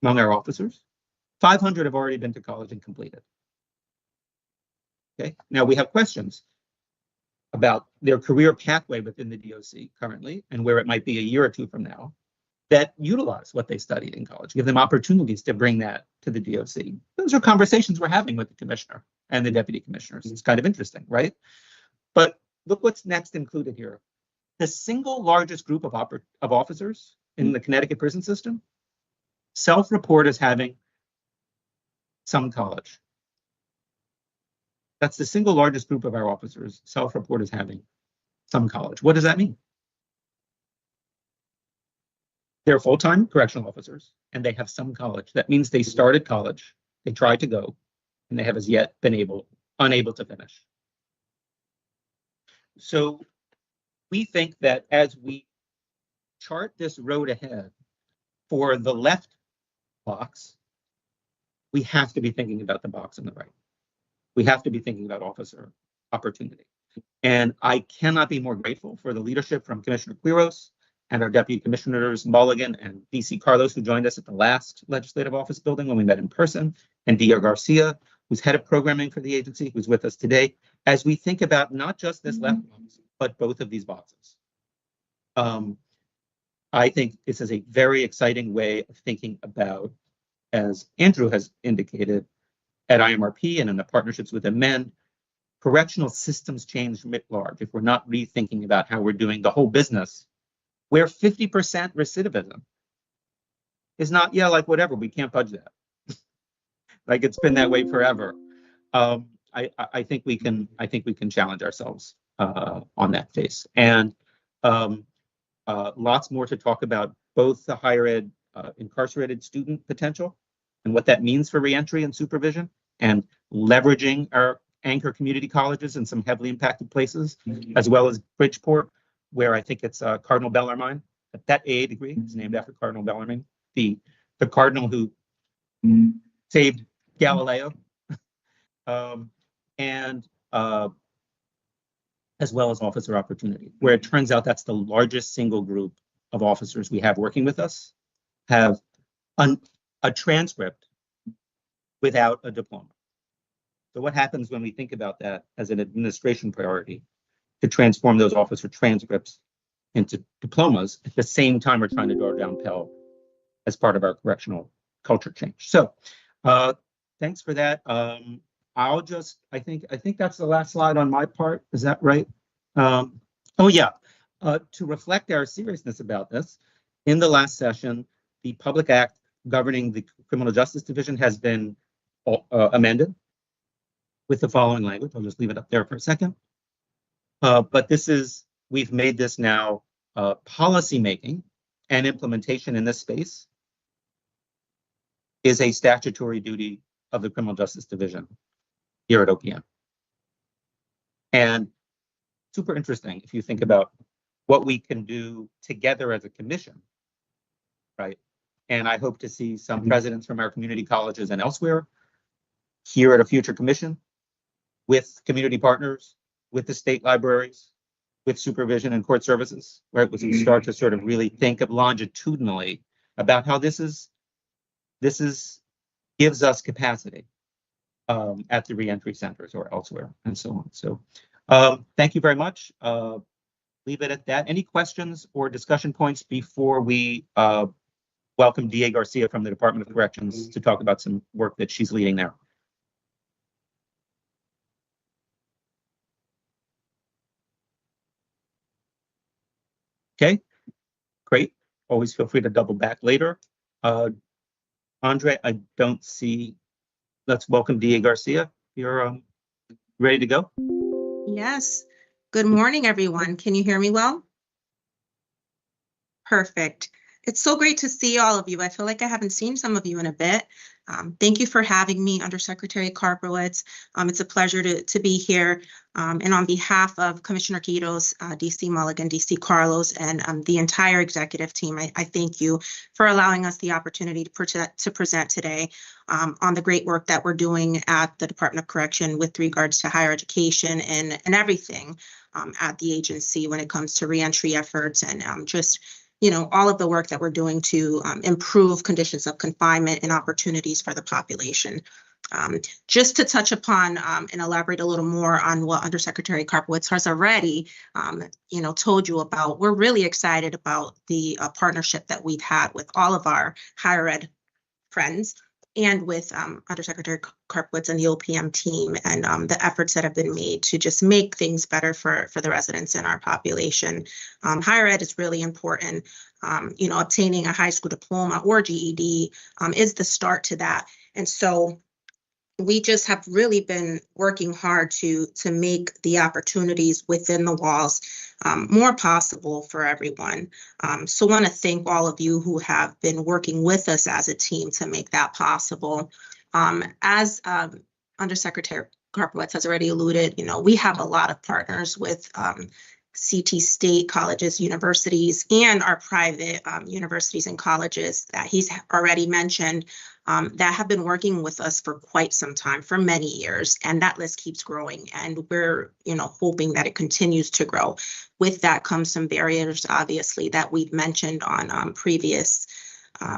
among our officers. 500 have already been to college and completed. Okay, now we have questions about their career pathway within the DOC currently and where it might be a year or two from now that utilize what they studied in college, give them opportunities to bring that to the DOC. Those are conversations we're having with the commissioner and the deputy commissioners. It's kind of interesting, right? But look what's next included here. The single largest group of officers in the Connecticut prison system self-report as having some college. That's the single largest group of our officers self-report as having some college. What does that mean? They're full-time correctional officers and they have some college. That means they started college, they tried to go, and they have as yet been unable to finish. So we think that as we chart this road ahead for the left box, we have to be thinking about the box on the right. We have to be thinking about officer opportunity. And I cannot be more grateful for the leadership from Commissioner Quiros and our Deputy Commissioners Mulligan and DC Carlos, who joined us at the last legislative office building when we met in person, and Dia Garcia, who's head of programming for the agency, who's with us today, as we think about not just this left box, but both of these boxes. I think this is a very exciting way of thinking about, as Andrew has indicated, at IMRP and in the partnerships with MEN, correctional systems change writ large. If we're not rethinking about how we're doing the whole business, where 50% recidivism is not, like whatever, we can't budge that. Like it's been that way forever. I think we can challenge ourselves on that face. And lots more to talk about both the higher ed incarcerated student potential and what that means for reentry and supervision, and leveraging our anchor community colleges in some heavily impacted places, as well as Bridgeport, where I think it's Cardinal Bellarmine. That AA degree is named after Cardinal Bellarmine, the cardinal who saved Galileo, and as well as officer opportunity, where it turns out that's the largest single group of officers we have working with us have a transcript without a diploma. So what happens when we think about that as an administration priority to transform those officer transcripts into diplomas at the same time we're trying to draw down Pell as part of our correctional culture change? So thanks for that. I think that's the last slide on my part. Is that right? Oh yeah. To reflect our seriousness about this, in the last session, the Public Act governing the Criminal Justice Division has been amended with the following language. I'll just leave it up there for a second. But we've made this now policy making and implementation in this space is a statutory duty of the Criminal Justice Division here at OPM. And super interesting if you think about what we can do together as a commission, right? And I hope to see some presidents from our community colleges and elsewhere here at a future commission with community partners, with the state libraries, with supervision and court services, right? We start to sort of really think of longitudinally about how this gives us capacity at the reentry centers or elsewhere and so on. So thank you very much. Leave it at that. Any questions or discussion points before we welcome Dia Garcia from the Department of Corrections to talk about some work that she's leading there? Okay, great. Always feel free to double back later. Andre, I don't see. Let's welcome DA Garcia. You're ready to go? Yes. Good morning, everyone. Can you hear me well? Perfect. It's so great to see all of you. I feel like I haven't seen some of you in a bit. Thank you for having me, Undersecretary Karpowicz. It's a pleasure to be here. And on behalf of Commissioner Quitos, DC Mulligan, DC Carlos, and the entire executive team, I thank you for allowing us the opportunity to present today on the great work that we're doing at the Department of Correction with regards to higher education and everything at the agency when it comes to reentry efforts and just all of the work that we're doing to improve conditions of confinement and opportunities for the population. Just to touch upon and elaborate a little more on what Undersecretary Karpowicz has already, told you about, we're really excited about the partnership that we've had with all of our higher ed friends and with Undersecretary Karpowicz and the OPM team and the efforts that have been made to just make things better for the residents in our population. Higher ed is really important. Obtaining a high school diploma or GED is the start to that. And so we just have really been working hard to make the opportunities within the walls more possible for everyone. So I want to thank all of you who have been working with us as a team to make that possible. As Undersecretary Karpowicz has already alluded, we have a lot of partners with CT state colleges, universities, and our private universities and colleges that he's already mentioned that have been working with us for quite some time, for many years, and that list keeps growing, and we're hoping that it continues to grow. With that comes some barriers, obviously, that we've mentioned on previous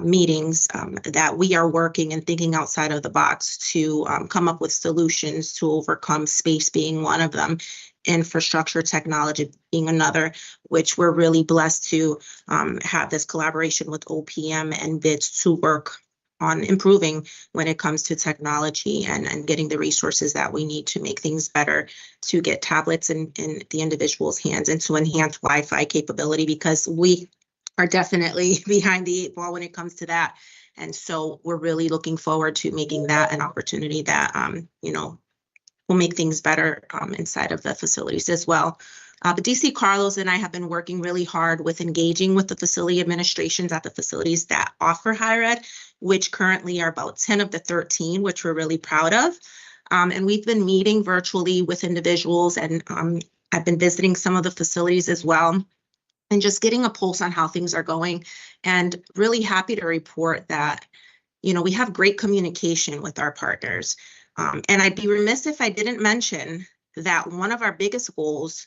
meetings that we are working and thinking outside of the box to come up with solutions to overcome, space being one of them, infrastructure technology being another, which we're really blessed to have this collaboration with OPM and BIDS to work on improving when it comes to technology and getting the resources that we need to make things better, to get tablets in the individual's hands and to enhance Wi-Fi capability, because we are definitely behind the 8 ball when it comes to that. And so we're really looking forward to making that an opportunity that, will make things better inside of the facilities as well. But DC Carlos and I have been working really hard with engaging with the facility administrations at the facilities that offer higher ed, which currently are about 10 of the 13, which we're really proud of. And we've been meeting virtually with individuals, and I've been visiting some of the facilities as well, and just getting a pulse on how things are going. And really happy to report that, we have great communication with our partners. And I'd be remiss if I didn't mention that one of our biggest goals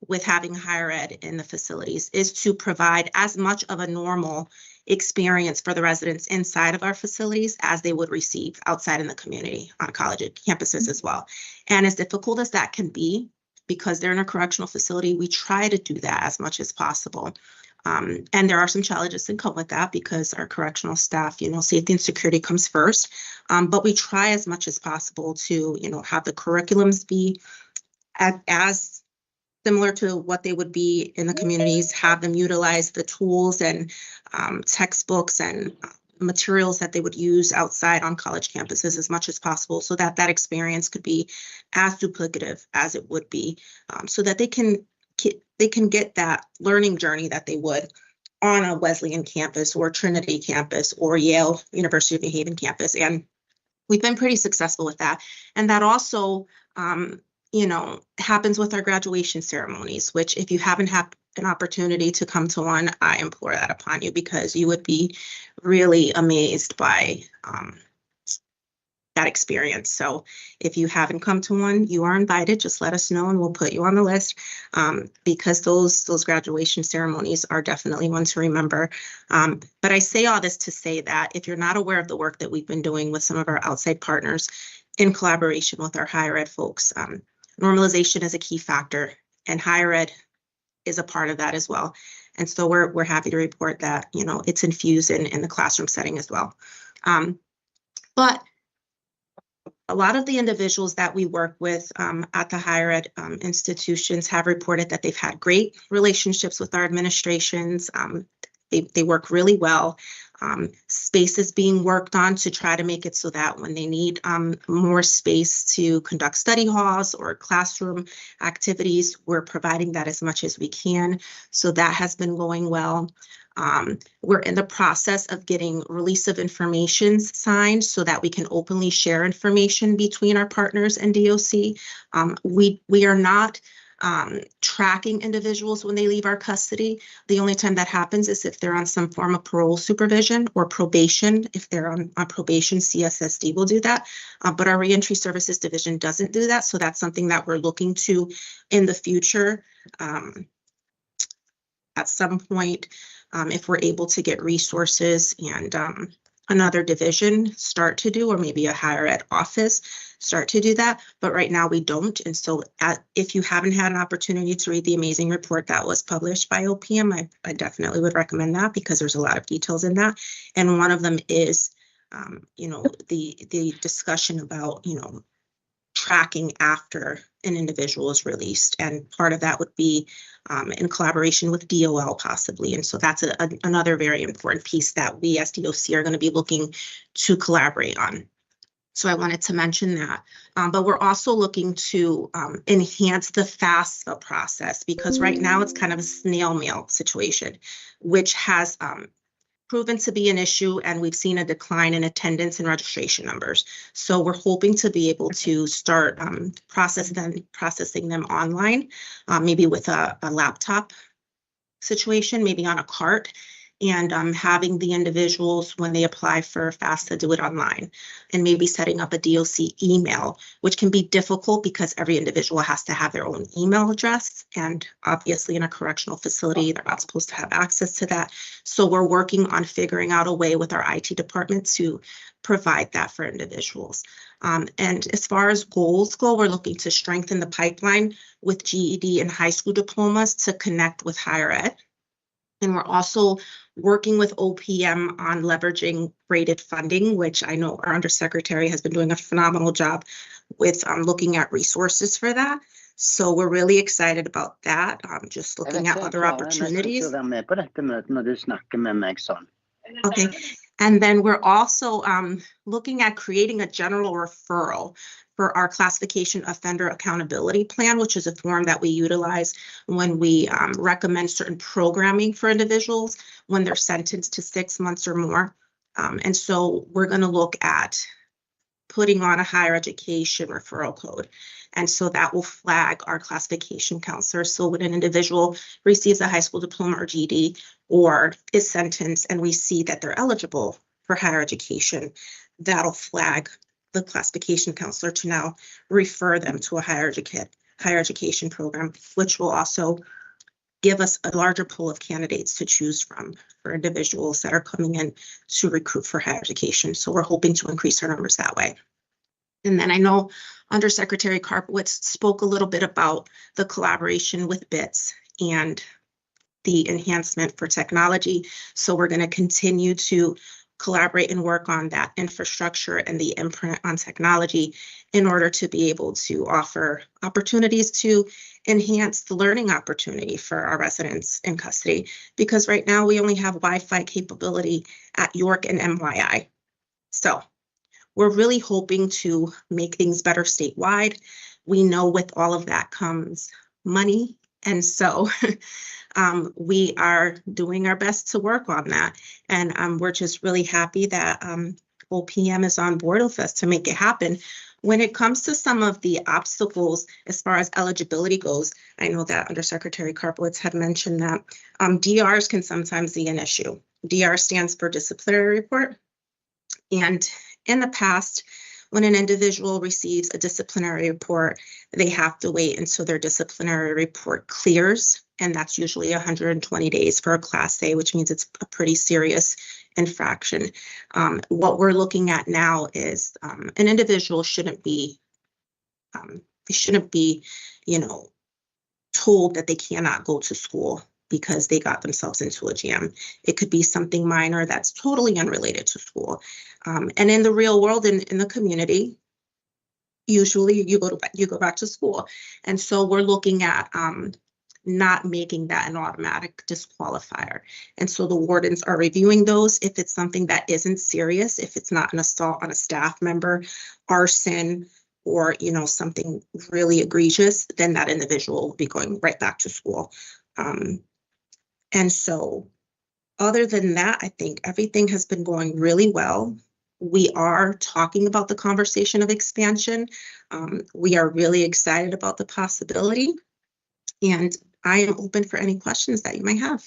with having higher ed in the facilities is to provide as much of a normal experience for the residents inside of our facilities as they would receive outside in the community on college campuses as well. And as difficult as that can be, because they're in a correctional facility, we try to do that as much as possible. And there are some challenges that come with that because our correctional staff, safety and security comes first. But we try as much as possible to, have the curriculums be as similar to what they would be in the communities, have them utilize the tools and textbooks and materials that they would use outside on college campuses as much as possible, so that that experience could be as duplicative as it would be, so that they can get that learning journey that they would on a Wesleyan campus or Trinity campus or Yale University of New Haven campus. And we've been pretty successful with that. And that also, happens with our graduation ceremonies, which if you haven't had an opportunity to come to one, I implore that upon you, because you would be really amazed by that experience. So if you haven't come to one, you are invited. Just let us know and we'll put you on the list, because those graduation ceremonies are definitely one to remember. But I say all this to say that if you're not aware of the work that we've been doing with some of our outside partners in collaboration with our higher ed folks, normalization is a key factor, and higher ed is a part of that as well. And so we're happy to report that, it's infused in the classroom setting as well. But a lot of the individuals that we work with at the higher ed institutions have reported that they've had great relationships with our administrations. They work really well. Space is being worked on to try to make it so that when they need more space to conduct study halls or classroom activities, we're providing that as much as we can. So that has been going well. We're in the process of getting release of information signed so that we can openly share information between our partners and DOC. We are not tracking individuals when they leave our custody. The only time that happens is if they're on some form of parole supervision or probation. If they're on probation, CSSD will do that. But our Reentry Services Division doesn't do that. So that's something that we're looking to in the future. At some point, if we're able to get resources and another division start to do, or maybe a higher ed office start to do that. But right now we don't. And so if you haven't had an opportunity to read the amazing report that was published by OPM, I definitely would recommend that because there's a lot of details in that. And one of them is, the discussion about, tracking after an individual is released. And part of that would be in collaboration with DOL possibly. And so that's another very important piece that we as DOC are going to be looking to collaborate on. So I wanted to mention that. But we're also looking to enhance the FAFSA process because right now it's kind of a snail mail situation, which has proven to be an issue, and we've seen a decline in attendance and registration numbers. So we're hoping to be able to start processing them online, maybe with a laptop situation, maybe on a cart, and having the individuals, when they apply for FAFSA, do it online, and maybe setting up a DOC email, which can be difficult because every individual has to have their own email address. And obviously in a correctional facility, they're not supposed to have access to that. So we're working on figuring out a way with our IT department to provide that for individuals. And as far as goals go, we're looking to strengthen the pipeline with GED and high school diplomas to connect with higher ed. And we're also working with OPM on leveraging graded funding, which I know our undersecretary has been doing a phenomenal job with looking at resources for that. So we're really excited about that, just looking at other opportunities. Okay. And then we're also looking at creating a general referral for our classification offender accountability plan, which is a form that we utilize when we recommend certain programming for individuals when they're sentenced to 6 months or more. And so we're going to look at putting on a higher education referral code. And so that will flag our classification counselor. So when an individual receives a high school diploma or GED or is sentenced and we see that they're eligible for higher education, that'll flag the classification counselor to now refer them to a higher education program, which will also give us a larger pool of candidates to choose from for individuals that are coming in to recruit for higher education. So we're hoping to increase our numbers that way. And then I know Undersecretary Karpowitz spoke a little bit about the collaboration with BITS and the enhancement for technology. So we're going to continue to collaborate and work on that infrastructure and the imprint on technology in order to be able to offer opportunities to enhance the learning opportunity for our residents in custody. Because right now we only have Wi-Fi capability at York and MYI. So we're really hoping to make things better statewide. We know with all of that comes money. And so we are doing our best to work on that. And we're just really happy that OPM is on board with us to make it happen. When it comes to some of the obstacles as far as eligibility goes, I know that Undersecretary Karpowitz had mentioned that DRs can sometimes be an issue. DR stands for disciplinary report. And in the past, when an individual receives a disciplinary report, they have to wait until their disciplinary report clears. And that's usually 120 days for a Class A, which means it's a pretty serious infraction. What we're looking at now is an individual shouldn't be, told that they cannot go to school because they got themselves into a jam. It could be something minor that's totally unrelated to school. And in the real world, in the community, usually you go back to school. And so we're looking at not making that an automatic disqualifier. And so the wardens are reviewing those. If it's something that isn't serious, if it's not an assault on a staff member, arson, or, you know, something really egregious, then that individual will be going right back to school. And so other than that, I think everything has been going really well. We are talking about the conversation of expansion. We are really excited about the possibility, and I am open for any questions that you might have.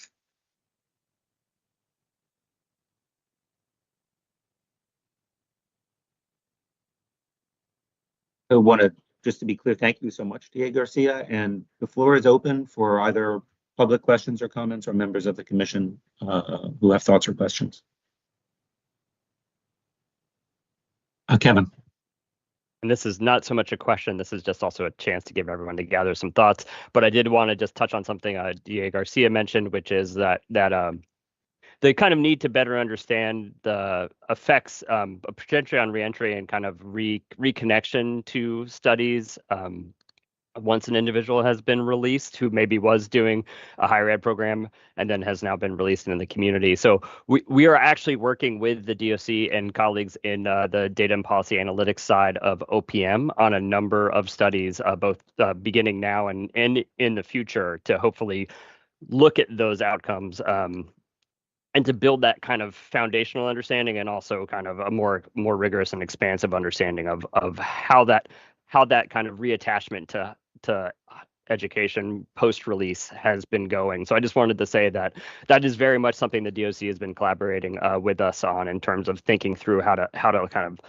I want to, just to be clear, thank you so much, DA Garcia, and the floor is open for either public questions or comments or members of the commission who have thoughts or questions. Kevin. And this is not so much a question, this is just also a chance to give everyone to gather some thoughts. But I did want to just touch on something DA Garcia mentioned, which is that they kind of need to better understand the effects potentially on reentry and kind of reconnection to studies once an individual has been released who maybe was doing a higher ed program and then has now been released in the community. So we are actually working with the DOC and colleagues in the data and policy analytics side of OPM on a number of studies, both beginning now and in the future, to hopefully look at those outcomes and to build that kind of foundational understanding and also kind of a more rigorous and expansive understanding of how that kind of reattachment to education post-release has been going. So I just wanted to say that is very much something the DOC has been collaborating with us on in terms of thinking through how to kind of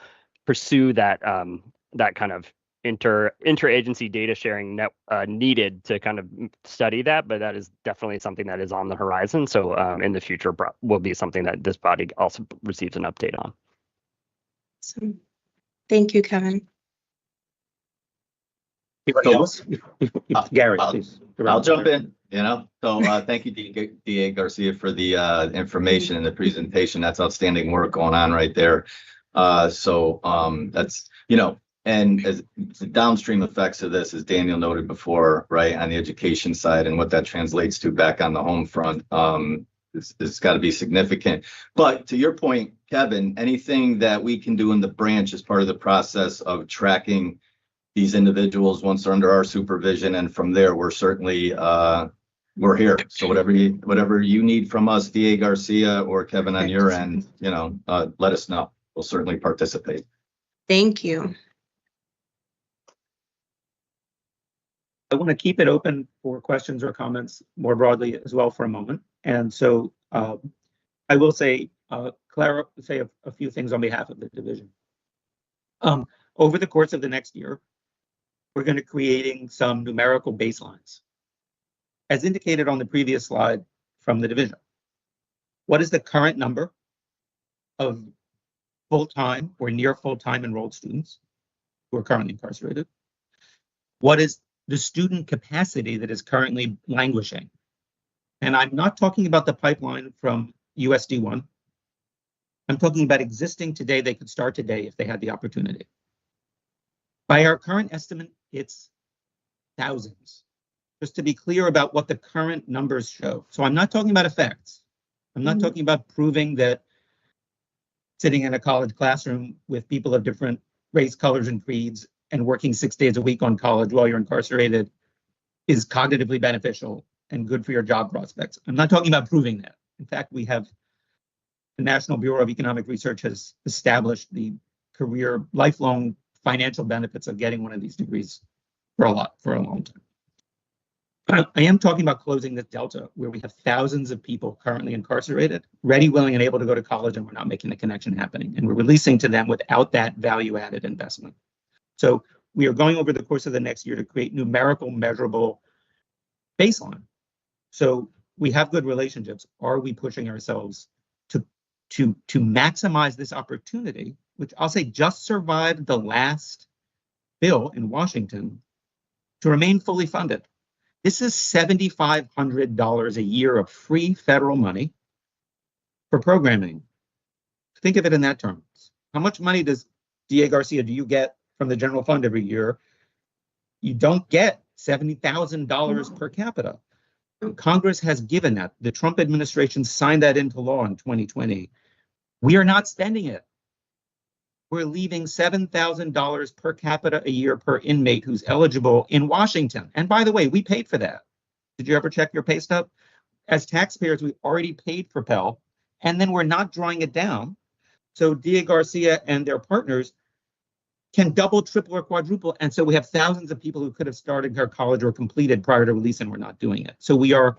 pursue that kind of interagency data sharing needed to kind of study that, but that is definitely something that is on the horizon. So in the future will be something that this body also receives an update on. Awesome. Thank you, Kevin. Anybody else? Gary, please. I'll jump in, you know. So thank you, DA Garcia, for the information and the presentation. That's outstanding work going on right there. So that's, you know, and as the downstream effects of this, as Daniel noted before, right, on the education side and what that translates to back on the home front, it's got to be significant. But to your point, Kevin, anything that we can do in the branch as part of the process of tracking these individuals once they're under our supervision, and from there, we're certainly we're here. So whatever you need from us, DA Garcia or Kevin on your end, you know, let us know. We'll certainly participate. Thank you. I want to keep it open for questions or comments more broadly as well for a moment. And so I will say, say a few things on behalf of the division. Over the course of the next year, we're going to be creating some numerical baselines. As indicated on the previous slide from the division, what is the current number of full-time or near full-time enrolled students who are currently incarcerated? What is the student capacity that is currently languishing? And I'm not talking about the pipeline from USD1. I'm talking about existing today. They could start today if they had the opportunity. By our current estimate, it's thousands. Just to be clear about what the current numbers show. So I'm not talking about effects. I'm not talking about proving that sitting in a college classroom with people of different race, colors, and creeds and working 6 days a week on college while you're incarcerated is cognitively beneficial and good for your job prospects. I'm not talking about proving that. In fact, we have the National Bureau of Economic Research has established the career lifelong financial benefits of getting one of these degrees for a long time. I am talking about closing this delta where we have thousands of people currently incarcerated, ready, willing, and able to go to college, and we're not making the connection happening. And we're releasing to them without that value-added investment. So we are going over the course of the next year to create numerical, measurable baseline. So we have good relationships. Are we pushing ourselves to maximize this opportunity, which I'll say just survived the last bill in Washington, to remain fully funded? This is $7,500 a year of free federal money for programming. Think of it in that terms. How much money does DA Garcia do you get from the general fund every year? You don't get $70,000 per capita. Congress has given that. The Trump administration signed that into law in 2020. We are not spending it. We're leaving $7,000 per capita a year per inmate who's eligible in Washington. And by the way, we paid for that. Did you ever check your pay stub? As taxpayers, we already paid for Pell, and then we're not drawing it down. So DA Garcia and their partners can double, triple, or quadruple. And so we have thousands of people who could have started their college or completed prior to release, and we're not doing it. So we are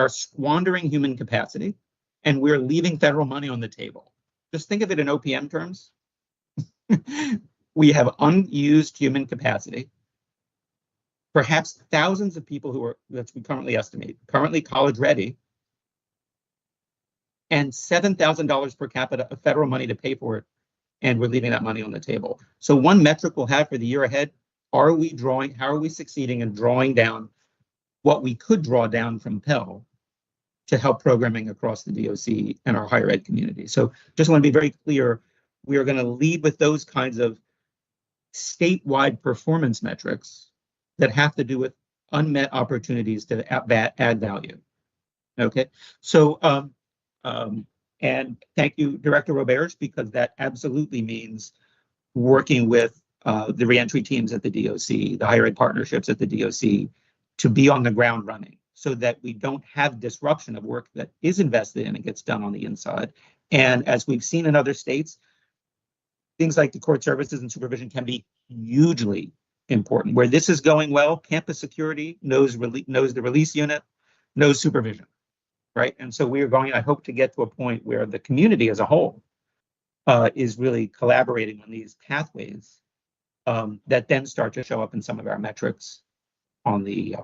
squandering human capacity, and we're leaving federal money on the table. Just think of it in OPM terms. We have unused human capacity. Perhaps thousands of people who are, that we currently estimate, currently college ready, and $7,000 per capita of federal money to pay for it, and we're leaving that money on the table. So one metric we'll have for the year ahead, how are we succeeding in drawing down what we could draw down from Pell to help programming across the DOC and our higher ed community. So just want to be very clear, we are going to lead with those kinds of statewide performance metrics that have to do with unmet opportunities to add value. Okay, so and thank you, Director Roberge, because that absolutely means working with the reentry teams at the DOC, the higher ed partnerships at the DOC, to be on the ground running so that we don't have disruption of work that is invested in and gets done on the inside. And as we've seen in other states, things like the court services and supervision can be hugely important. Where this is going well, campus security knows the release unit, knows supervision, right? And so we are going, I hope, to get to a point where the community as a whole is really collaborating on these pathways that then start to show up in some of our metrics on the,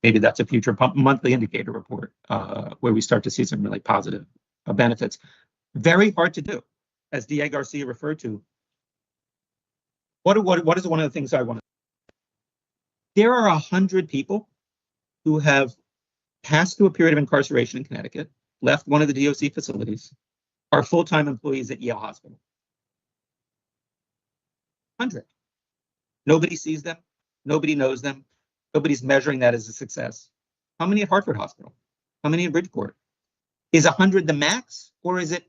maybe that's a future monthly indicator report where we start to see some really positive benefits. Very hard to do, as DA Garcia referred to. What is one of the things I want to? There are 100 people who have passed through a period of incarceration in Connecticut, left one of the DOC facilities, are full-time employees at Yale Hospital. 100. Nobody sees them. Nobody knows them. Nobody's measuring that as a success. How many at Hartford Hospital? How many in Bridgeport? Is 100 the max, or is it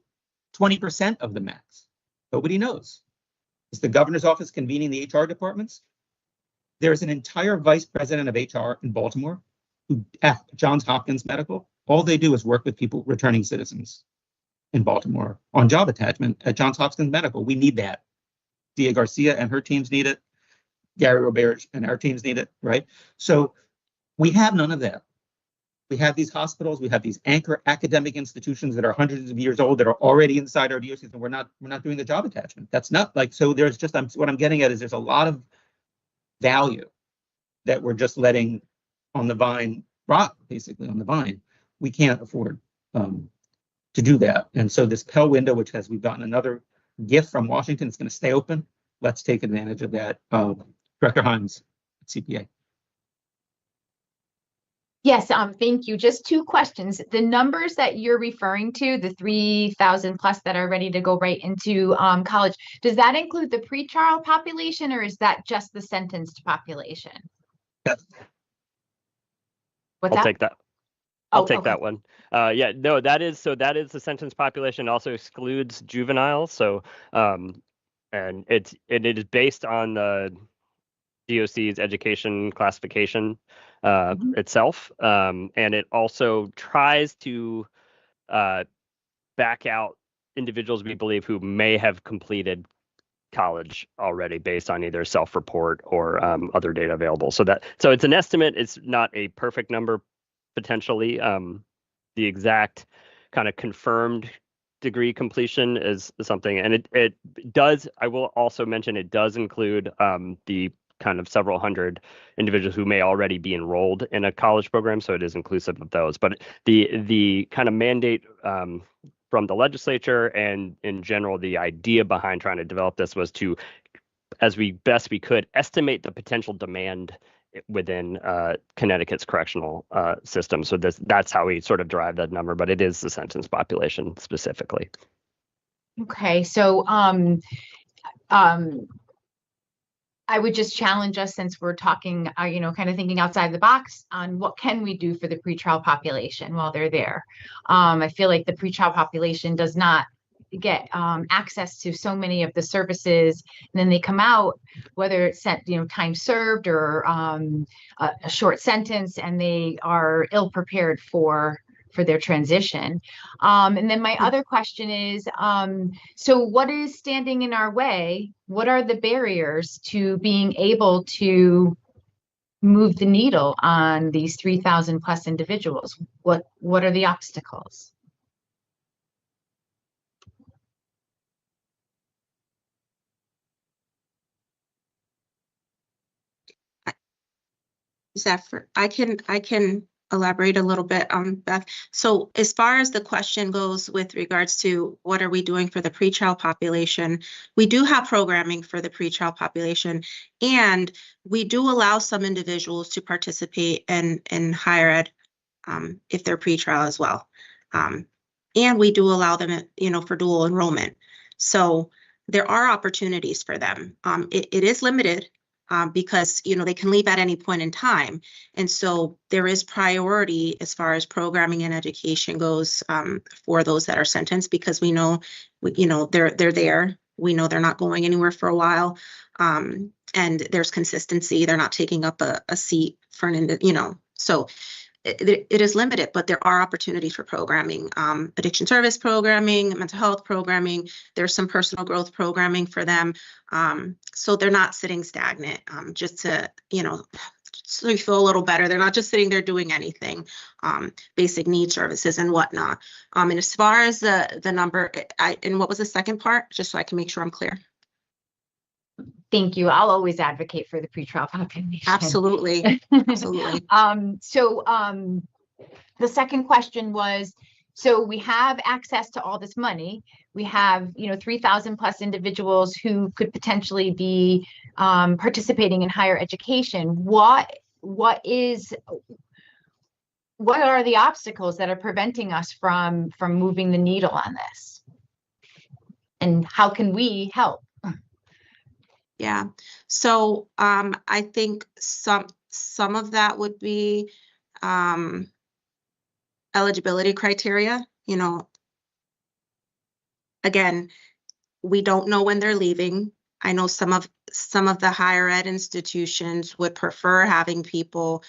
20% of the max? Nobody knows. Is the governor's office convening the HR departments? There's an entire vice president of HR in Baltimore who at Johns Hopkins Medical, all they do is work with people, returning citizens in Baltimore on job attachment at Johns Hopkins Medical. We need that. Dia Garcia and her teams need it. Gary Roberge and our teams need it, right? So we have none of that. We have these hospitals, we have these anchor academic institutions that are hundreds of years old that are already inside our DOCs, and we're not doing the job attachment. That's not like, so there's just, what I'm getting at is there's a lot of value that we're just letting on the vine rot, basically on the vine. We can't afford to do that. And so this Pell window, which we've gotten another gift from Washington, it's going to stay open. Let's take advantage of that. Director Hines, CPA. Yes, thank you. Just two questions. The numbers that you're referring to, the 3,000 plus that are ready to go right into college, does that include the pretrial population, or is that just the sentenced population? Yes. What's I'll that? take that. I'll take okay. that one. Yeah, no, that is the sentence population, also excludes juveniles. So, and it is based on the DOC's education classification itself, and it also tries to back out individuals we believe who may have completed college already based on either self-report or other data available. So it's an estimate. It's not a perfect number. Potentially, the exact kind of confirmed degree completion is something, and it does. I will also mention it does include the kind of several hundred individuals who may already be enrolled in a college program, so it is inclusive of those. But the kind of mandate from the legislature and in general, the idea behind trying to develop this was to, as best we could, estimate the potential demand within Connecticut's correctional system. So that's how we sort of derive that number, but it is the sentence population specifically. I would just challenge us, since we're talking, kind of thinking outside the box on what can we do for the pretrial population while they're there. I feel like the pretrial population does not get access to so many of the services, and then they come out, whether it's time served or a short sentence, and they are ill prepared for their transition. And then my other question is, so what is standing in our way? What are the barriers to being able to move the needle on these 3,000 plus individuals? What are the obstacles? I can elaborate a little bit, Beth. So as far as the question goes with regards to what are we doing for the pretrial population, we do have programming for the pretrial population, and we do allow some individuals to participate in higher ed if they're pretrial as well. And we do allow them, for dual enrollment. So there are opportunities for them. It is limited. Because, they can leave at any point in time. And so there is priority as far as programming and education goes for those that are sentenced, because we know, they're there. We know they're not going anywhere for a while. And there's consistency. They're not taking up a seat for so it is limited, but there are opportunities for programming, addiction service programming, mental health programming. There's some personal growth programming for them. So they're not sitting stagnant, just to, so you feel a little better. They're not just sitting there doing anything, basic need services and whatnot. And as far as the number, and what was the second part, just so I can make sure I'm clear? Thank you. I'll always advocate for the pretrial population. Absolutely. Absolutely. So the second question was, so we have access to all this money. We have, 3,000 plus individuals who could potentially be participating in higher education. What are the obstacles that are preventing us from moving the needle on this? And how can we help? Yeah. So I think some of that would be eligibility criteria. Again, we don't know when they're leaving. I know some of the higher ed institutions would prefer having people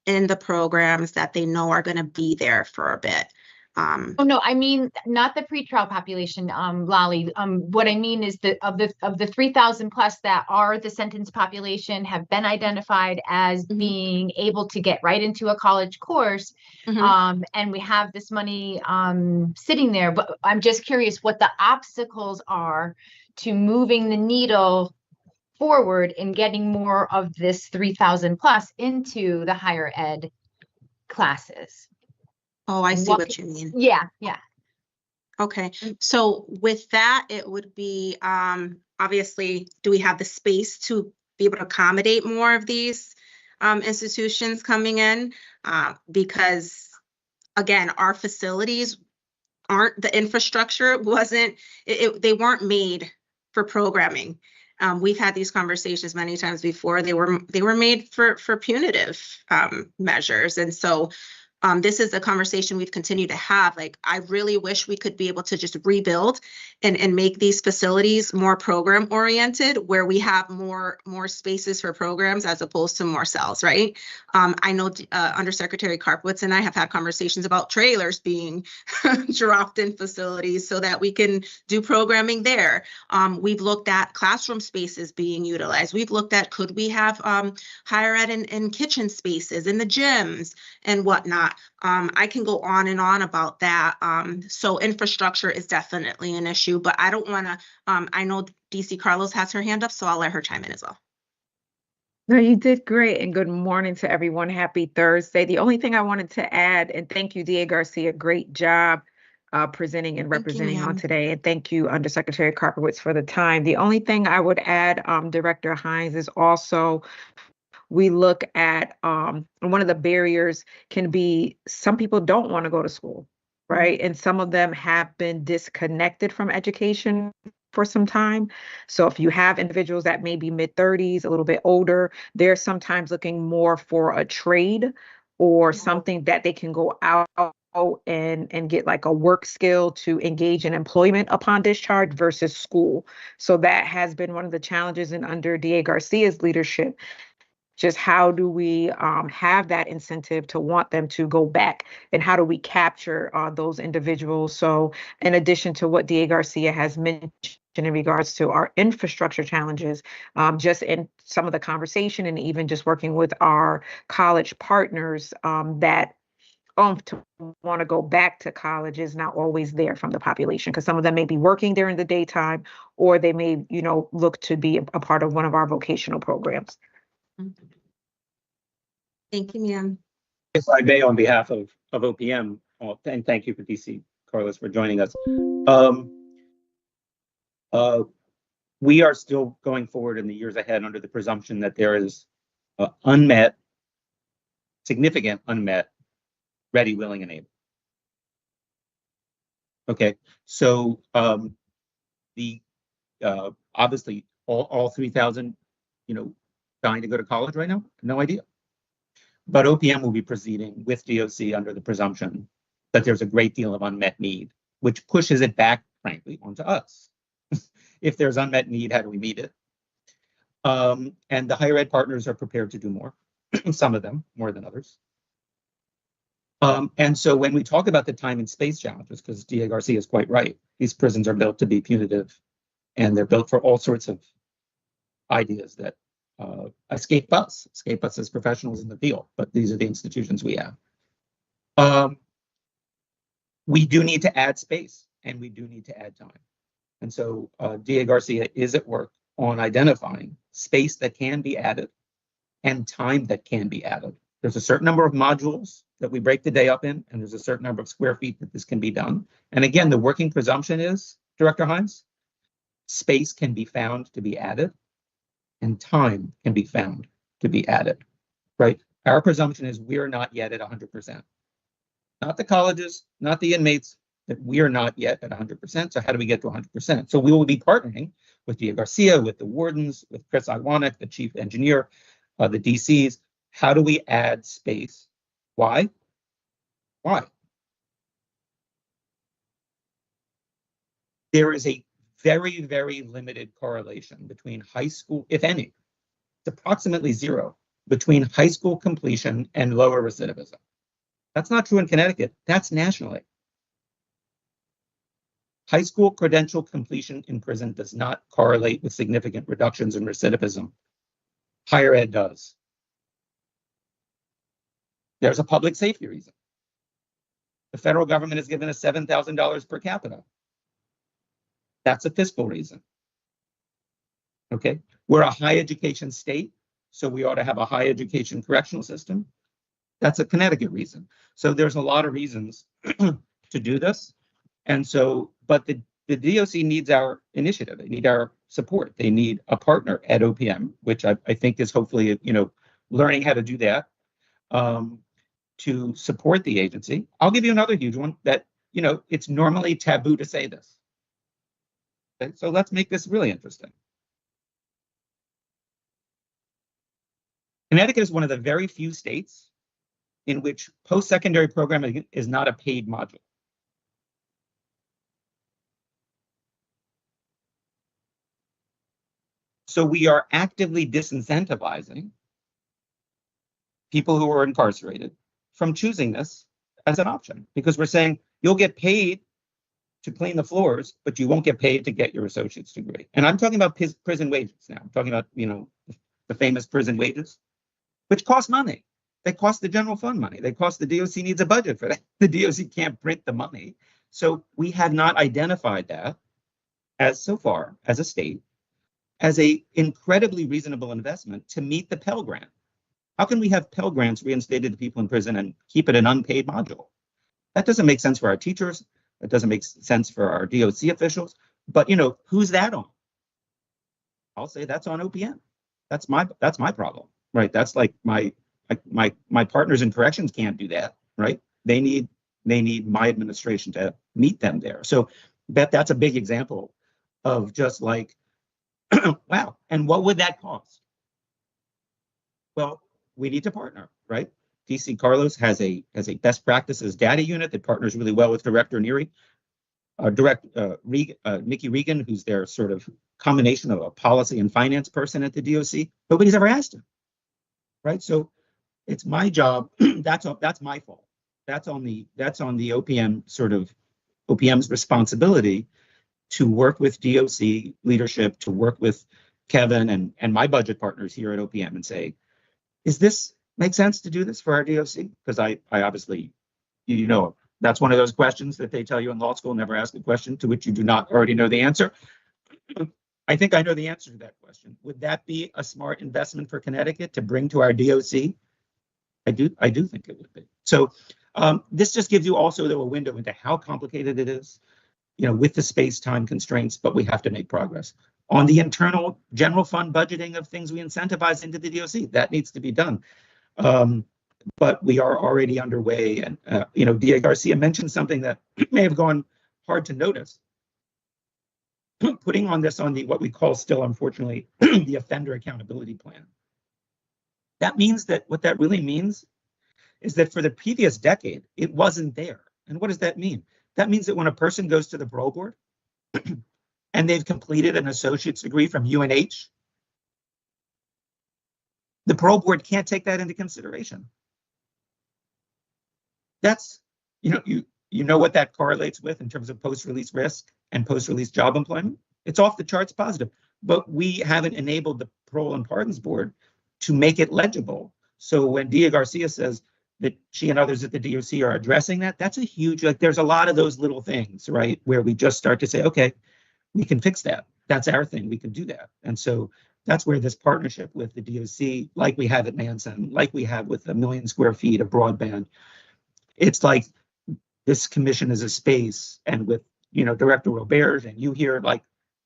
in the programs that they know are going to be there for a bit. Oh no, I mean not the pretrial population, Lolly. What I mean is that of the 3,000 plus that are the sentence population have been identified as being able to get right into a college course, and we have this money sitting there. But I'm just curious what the obstacles are to moving the needle forward in getting more of this 3,000 plus into the higher ed classes. Oh, I see what you mean. Yeah, yeah. Okay, so with that, it would be obviously, do we have the space to be able to accommodate more of these institutions coming in? Because again, our facilities the infrastructure wasn't, they weren't made for programming. We've had these conversations many times before. They were made for punitive measures, and so this is a conversation we've continued to have. Like, I really wish we could be able to just rebuild and make these facilities more program oriented, where we have more spaces for programs as opposed to more cells, right? I know Undersecretary Karpowitz and I have had conversations about trailers being dropped in facilities so that we can do programming there. We've looked at classroom spaces being utilized. We've looked at, could we have higher ed in kitchen spaces in the gyms and whatnot. I can go on and on about that. So infrastructure is definitely an issue, but I don't want to, I know DC Carlos has her hand up, so I'll let her chime in as well. No, you did great, and good morning to everyone. Happy Thursday. The only thing I wanted to add, and thank you, DA Garcia, great job presenting and representing on today. And thank you, Undersecretary Karpowitz, for the time. The only thing I would add, Director Hines, is also we look at one of the barriers can be some people don't want to go to school, right? And some of them have been disconnected from education for some time. So if you have individuals that may be mid-30s, a little bit older, they're sometimes looking more for a trade or something that they can go out and get like a work skill to engage in employment upon discharge versus school. So that has been one of the challenges and under DA Garcia's leadership. Just how do we have that incentive to want them to go back, and how do we capture those individuals? So in addition to what DA Garcia has mentioned in regards to our infrastructure challenges, just in some of the conversation and even just working with our college partners that to want to go back to college is not always there from the population, because some of them may be working during the daytime, or they may, look to be a part of one of our vocational programs. Thank you, ma'am. If I may, on behalf of OPM, and thank you for DC Carlos for joining us. We are still going forward in the years ahead under the presumption that there is significant unmet, ready, willing, and able. Okay, so obviously all 3,000, dying to go to college right now, no idea. But OPM will be proceeding with DOC under the presumption that there's a great deal of unmet need, which pushes it back, frankly, onto us. If there's unmet need, how do we meet it? And the higher ed partners are prepared to do more, some of them more than others. And so when we talk about the time and space challenges, because DA Garcia is quite right, these prisons are built to be punitive, and they're built for all sorts of ideas that escape us as professionals in the field, but these are the institutions we have. We do need to add space, and we do need to add time. And so DA Garcia is at work on identifying space that can be added and time that can be added. There's a certain number of modules that we break the day up in, and there's a certain number of square feet that this can be done. And again, the working presumption is, Director Hines, space can be found to be added, and time can be found to be added, right? Our presumption is we're not yet at 100%. Not the colleges, not the inmates, that we are not yet at 100%. So how do we get to 100%? So we will be partnering with DA Garcia, with the wardens, with Chris Iwanek, the chief engineer, the DCs. How do we add space? Why? Why? There is a very, very limited correlation between high school, if any, it's approximately zero, between high school completion and lower recidivism. That's not true in Connecticut, that's nationally. High school credential completion in prison does not correlate with significant reductions in recidivism. Higher ed does. There's a public safety reason. The federal government has given us $7,000 per capita. That's a fiscal reason. Okay, we're a high education state, so we ought to have a high education correctional system. That's a Connecticut reason. So there's a lot of reasons to do this. And so, but the DOC needs our initiative. They need our support. They need a partner at OPM, which I think is hopefully, learning how to do that to support the agency. I'll give you another huge one that, it's normally taboo to say this. Okay, so let's make this really interesting. Connecticut is one of the very few states in which post-secondary programming is not a paid module. So we are actively disincentivizing people who are incarcerated from choosing this as an option, because we're saying you'll get paid to clean the floors, but you won't get paid to get your associate's degree. And I'm talking about prison wages now. I'm talking about, the famous prison wages, which cost money. They cost the general fund money. They cost the DOC needs a budget for that. The DOC can't print the money. So we have not identified that as so far as a state as a incredibly reasonable investment to meet the Pell Grant. How can we have Pell Grants reinstated to people in prison and keep it an unpaid module? That doesn't make sense for our teachers. It doesn't make sense for our DOC officials. But who's that on? I'll say that's on OPM. That's my problem, right? That's like my partners in corrections can't do that, right? They need my administration to meet them there. So that's a big example of just like, wow, and what would that cost? Well, we need to partner, right? DC Carlos has a best practices data unit that partners really well with Director Neary. Nikki Regan, who's their sort of combination of a policy and finance person at the DOC. Nobody's ever asked him, right? So it's my job. That's my fault. That's on the OPM OPM's responsibility to work with DOC leadership, to work with Kevin and my budget partners here at OPM and say, is this make sense to do this for our DOC? Because I obviously, that's one of those questions that they tell you in law school, never ask a question to which you do not already know the answer. I think I know the answer to that question. Would that be a smart investment for Connecticut to bring to our DOC? I do think it would be. So this just gives you also though a window into how complicated it is, with the space-time constraints, but we have to make progress. On the internal general fund budgeting of things we incentivize into the DOC, that needs to be done. But we are already underway. And, DA Garcia mentioned something that may have gone hard to notice. Putting on what we call still, unfortunately, the offender accountability plan. That means that what that really means is that for the previous decade, it wasn't there. And what does that mean? That means that when a person goes to the parole board and they've completed an associate's degree from UNH, the parole board can't take that into consideration. That's, you know what that correlates with in terms of post-release risk and post-release job employment. It's off the charts positive, but we haven't enabled the Parole and Pardons Board to make it legible. So when Dia Garcia says that she and others at the DOC are addressing that, that's a huge, there's a lot of those little things, right? Where we just start to say, okay, we can fix that. That's our thing, we can do that. And so that's where this partnership with the DOC, like we have at Manson, like we have with 1 million square feet of broadband, it's like this commission is a space, and with Director Robert and you here,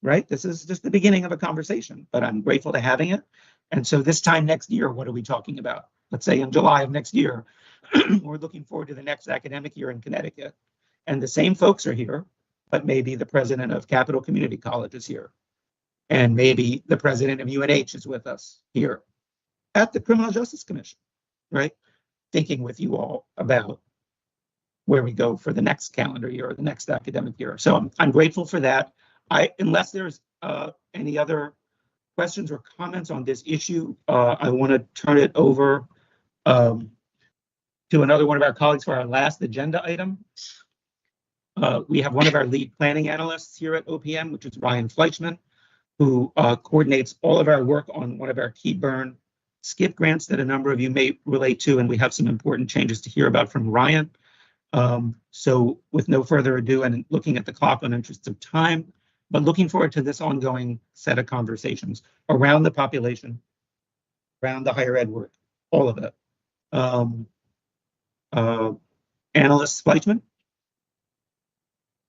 right? This is just the beginning of a conversation, but I'm grateful to having it. And so this time next year, what are we talking about? Let's say in July of next year, we're looking forward to the next academic year in Connecticut. And the same folks are here, but maybe the president of Capital Community College is here. And maybe the president of UNH is with us here at the Criminal Justice Commission, right? Thinking with you all about where we go for the next calendar year or the next academic year. So I'm grateful for that. Unless there's any other questions or comments on this issue, I want to turn it over to another one of our colleagues for our last agenda item. We have one of our lead planning analysts here at OPM, which is Ryan Fleischman, who coordinates all of our work on one of our key burn skip grants that a number of you may relate to, and we have some important changes to hear about from Ryan. So with no further ado, and looking at the clock on interest of time, but looking forward to this ongoing set of conversations around the population, around the higher ed work, all of it. Analyst Fleischman.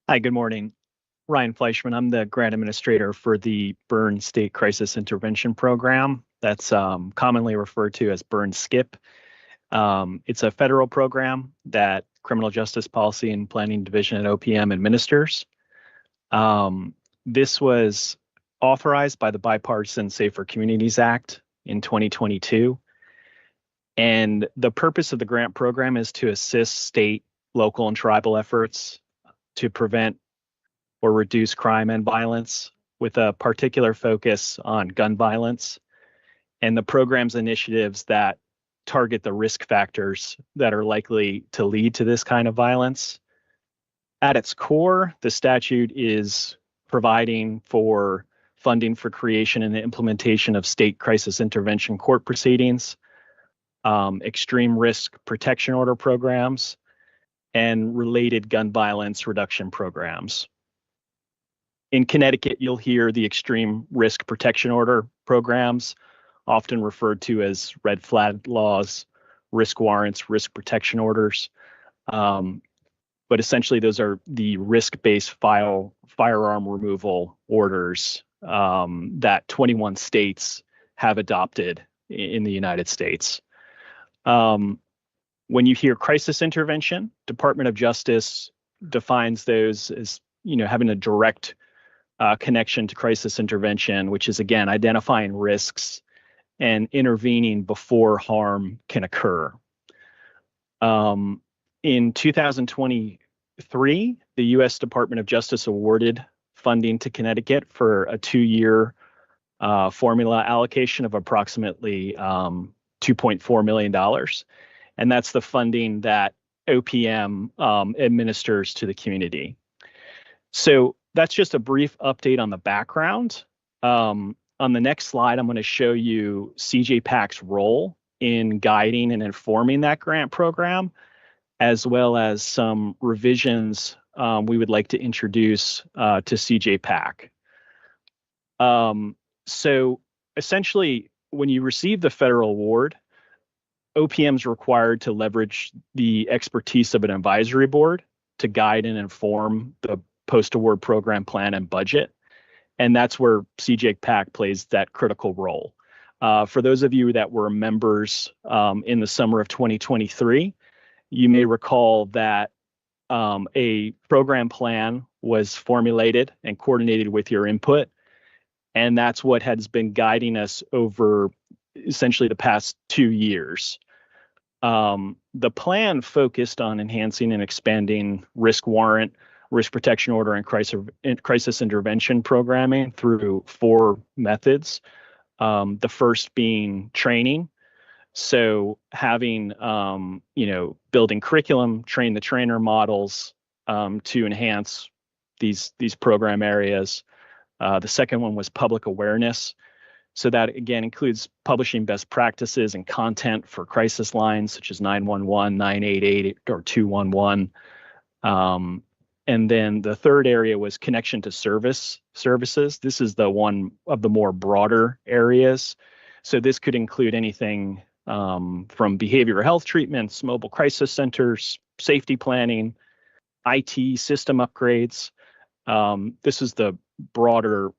Hi, good morning. Ryan Fleischman. I'm the grant administrator for the Burn State Crisis Intervention Program. That's commonly referred to as Burn SCIP. It's a federal program that Criminal Justice Policy and Planning Division at OPM administers. This was authorized by the Bipartisan Safer Communities Act in 2022. And the purpose of the grant program is to assist state, local, and tribal efforts to prevent or reduce crime and violence, with a particular focus on gun violence, and the program's initiatives that target the risk factors that are likely to lead to this kind of violence. At its core, the statute is providing for funding for creation and implementation of state crisis intervention court proceedings, extreme risk protection order programs, and related gun violence reduction programs. In Connecticut, you'll hear the extreme risk protection order programs, often referred to as red flag laws, risk warrants, risk protection orders. But essentially, those are the risk-based firearm removal orders that 21 states have adopted in the United States. When you hear crisis intervention, Department of Justice defines those as having a direct connection to crisis intervention, which is, again, identifying risks and intervening before harm can occur. In 2023, the U.S. Department of Justice awarded funding to Connecticut for a 2-year formula allocation of approximately $2.4 million. And that's the funding that OPM administers to the community. So that's just a brief update on the background. On the next slide, I'm going to show you CJPAC's role in guiding and informing that grant program, as well as some revisions we would like to introduce to CJPAC. So essentially, when you receive the federal award, OPM is required to leverage the expertise of an advisory board to guide and inform the post-award program plan and budget. And that's where CJPAC plays that critical role. For those of you that were members in the summer of 2023, you may recall that a program plan was formulated and coordinated with your input. And that's what has been guiding us over essentially the past 2 years. The plan focused on enhancing and expanding risk warrant, risk protection order, and crisis intervention programming through 4 methods. The first being training. So having, building curriculum, train the trainer models to enhance these program areas. The second one was public awareness. So that, again, includes publishing best practices and content for crisis lines such as 911, 988, or 211. And then the third area was connection to services. This is the one of the more broader areas. So this could include anything from behavioral health treatments, mobile crisis centers, safety planning, IT system upgrades. This is the broader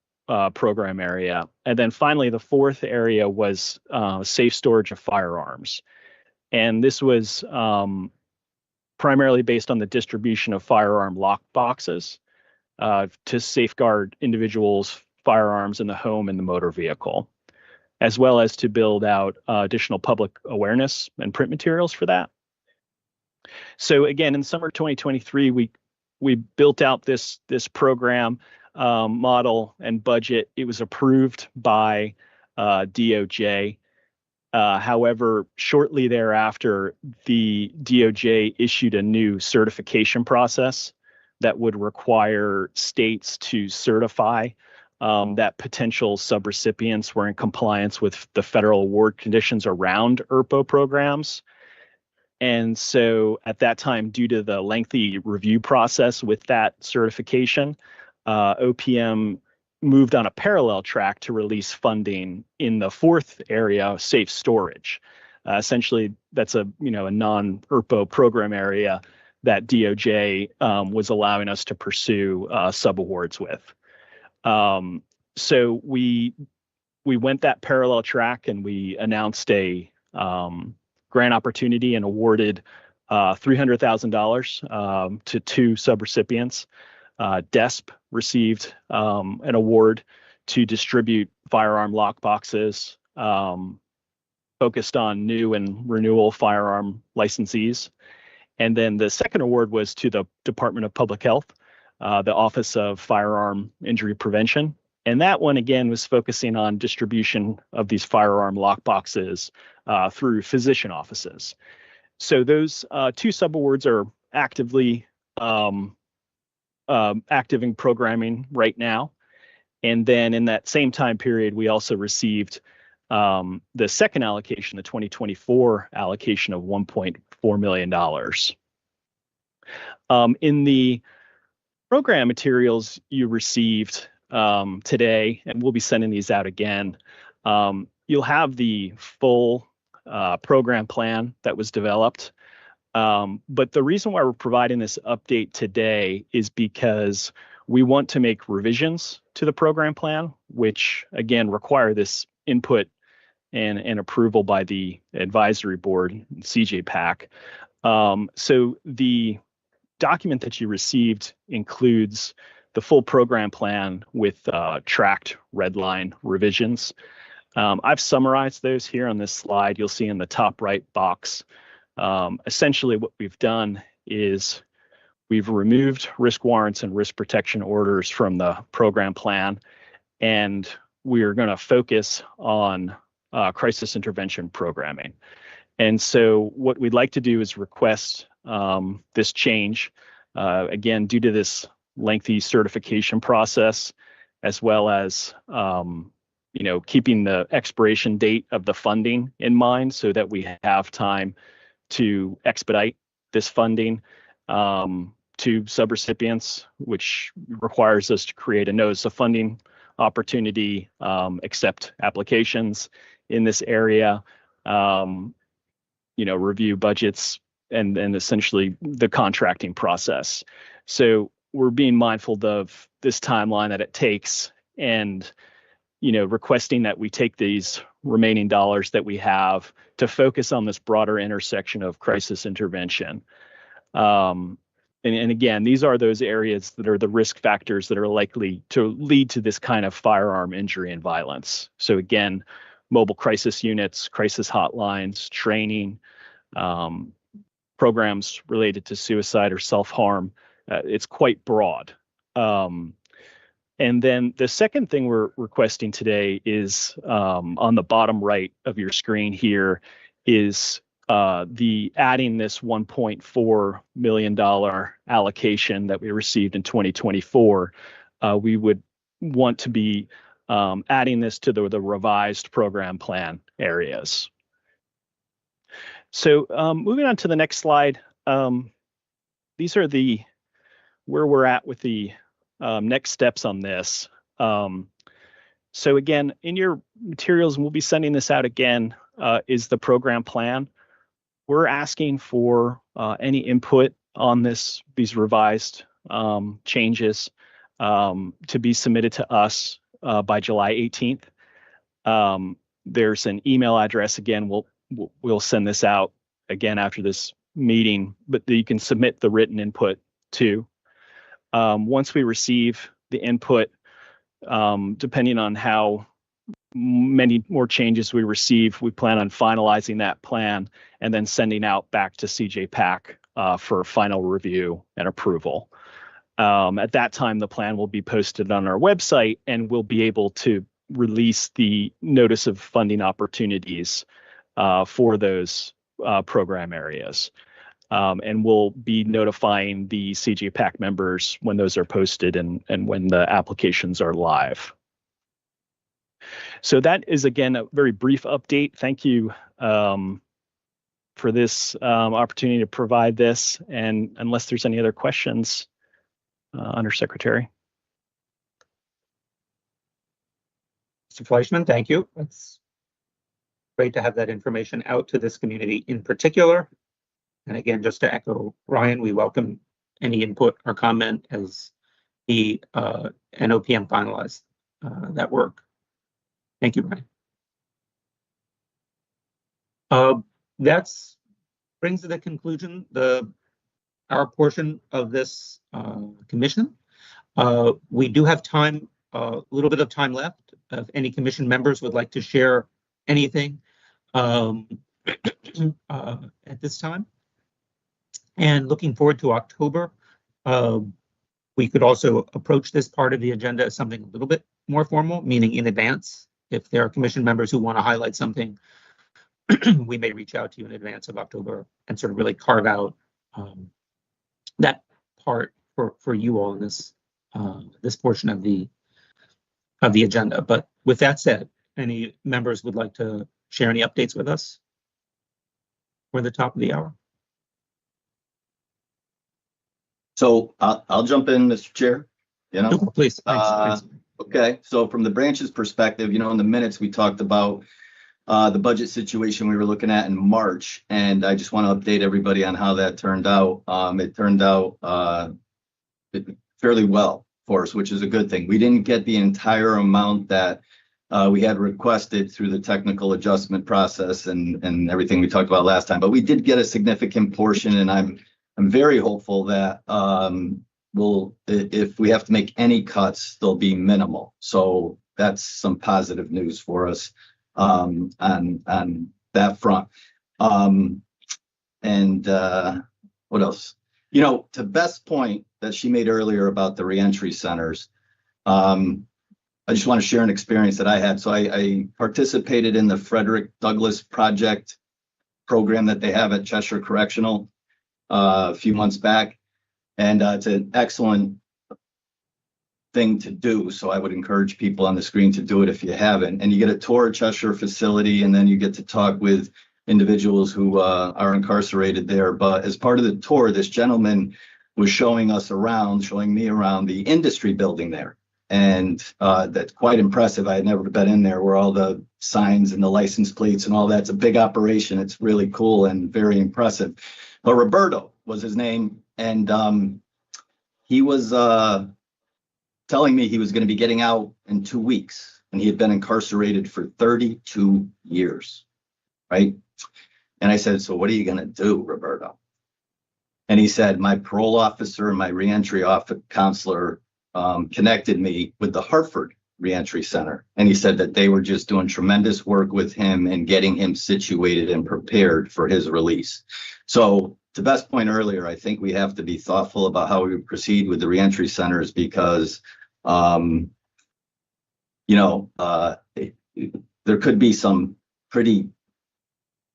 program area. And then finally, the fourth area was safe storage of firearms. And this was primarily based on the distribution of firearm lock boxes to safeguard individuals' firearms in the home and the motor vehicle, as well as to build out additional public awareness and print materials for that. So again, in summer 2023, we built out this program model and budget. It was approved by DOJ. However, shortly thereafter, the DOJ issued a new certification process that would require states to certify that potential subrecipients were in compliance with the federal award conditions around ERPO programs. And so at that time, due to the lengthy review process with that certification, OPM moved on a parallel track to release funding in the fourth area, safe storage. Essentially, that's a non-ERPO program area that DOJ was allowing us to pursue subawards with. So we went that parallel track, and we announced a grant opportunity and awarded $300,000 to 2 subrecipients. DESP received an award to distribute firearm lock boxes focused on new and renewal firearm licensees. And then the second award was to the Department of Public Health, the Office of Firearm Injury Prevention. And that one, again, was focusing on distribution of these firearm lock boxes through physician offices. So those 2 subawards are actively active in programming right now. And then in that same time period, we also received the second allocation, the 2024 allocation of $1.4 million. In the program materials you received today, and we'll be sending these out again, you'll have the full program plan that was developed. But the reason why we're providing this update today is because we want to make revisions to the program plan, which again require this input and approval by the advisory board, CJPAC. So the document that you received includes the full program plan with tracked red line revisions. I've summarized those here on this slide. You'll see in the top right box. Essentially, what we've done is we've removed risk warrants and risk protection orders from the program plan, and we're going to focus on crisis intervention programming. And so what we'd like to do is request this change, again, due to this lengthy certification process, as well as keeping the expiration date of the funding in mind so that we have time to expedite this funding to subrecipients, which requires us to create a notice of funding opportunity, accept applications in this area, review budgets, and essentially the contracting process. So we're being mindful of this timeline that it takes, and requesting that we take these remaining dollars that we have to focus on this broader intersection of crisis intervention. And again, these are those areas that are the risk factors that are likely to lead to this kind of firearm injury and violence. So again, mobile crisis units, crisis hotlines, training, programs related to suicide or self-harm. It's quite broad. And then the second thing we're requesting today is on the bottom right of your screen here is the adding this $1.4 million allocation that we received in 2024. We would want to be adding this to the revised program plan areas. So moving on to the next slide, these are where we're at with the next steps on this. So again, in your materials, and we'll be sending this out again, is the program plan. We're asking for any input on these revised changes to be submitted to us by July 18th. There's an email address. Again, we'll send this out again after this meeting, but you can submit the written input too. Once we receive the input, depending on how many more changes we receive, we plan on finalizing that plan and then sending out back to CJPAC for final review and approval. At that time, the plan will be posted on our website, and we'll be able to release the notice of funding opportunities for those program areas. And we'll be notifying the CJPAC members when those are posted and when the applications are live. So that is, again, a very brief update. Thank you for this opportunity to provide this. And unless there's any other questions, Undersecretary. Mr. Fleischman, thank you. It's great to have that information out to this community in particular. And again, just to echo Ryan, we welcome any input or comment as the NOPM finalized that work. Thank you, Ryan. That brings to the conclusion our portion of this commission. We do have time, a little bit of time left. If any commission members would like to share anything at this time. And looking forward to October, we could also approach this part of the agenda as something a little bit more formal, meaning in advance. If there are commission members who want to highlight something, we may reach out to you in advance of October and sort of really carve out that part for you all in this portion of the agenda. But with that said, any members would like to share any updates with us for the top of the hour? So I'll jump in, Mr. Chair. Please. Thanks. Okay, so from the branch's perspective, in the minutes we talked about the budget situation we were looking at in March, and I just want to update everybody on how that turned out. It turned out fairly well for us, which is a good thing. We didn't get the entire amount that we had requested through the technical adjustment process and everything we talked about last time, but we did get a significant portion, and I'm very hopeful that if we have to make any cuts, they'll be minimal. So that's some positive news for us on that front. What else? You know, to Beth's point that she made earlier about the reentry centers, I just want to share an experience that I had. So I participated in the Frederick Douglass Project program that they have at Cheshire Correctional a few months back. And it's an excellent thing to do. So I would encourage people on the screen to do it if you haven't. And you get a tour of Cheshire facility, and then you get to talk with individuals who are incarcerated there. But as part of the tour, this gentleman was showing me around the industry building there. And that's quite impressive. I had never been in there, where all the signs and the license plates and all that's a big operation. It's really cool and very impressive. But Roberto was his name. And he was telling me he was going to be getting out in 2 weeks, and he had been incarcerated for 32 years, right? And I said, so what are you going to do, Roberto? And he said, my parole officer and my reentry counselor connected me with the Hartford Reentry Center. And he said that they were just doing tremendous work with him and getting him situated and prepared for his release. So to Beth's point earlier, I think we have to be thoughtful about how we proceed with the reentry centers, because, there could be some pretty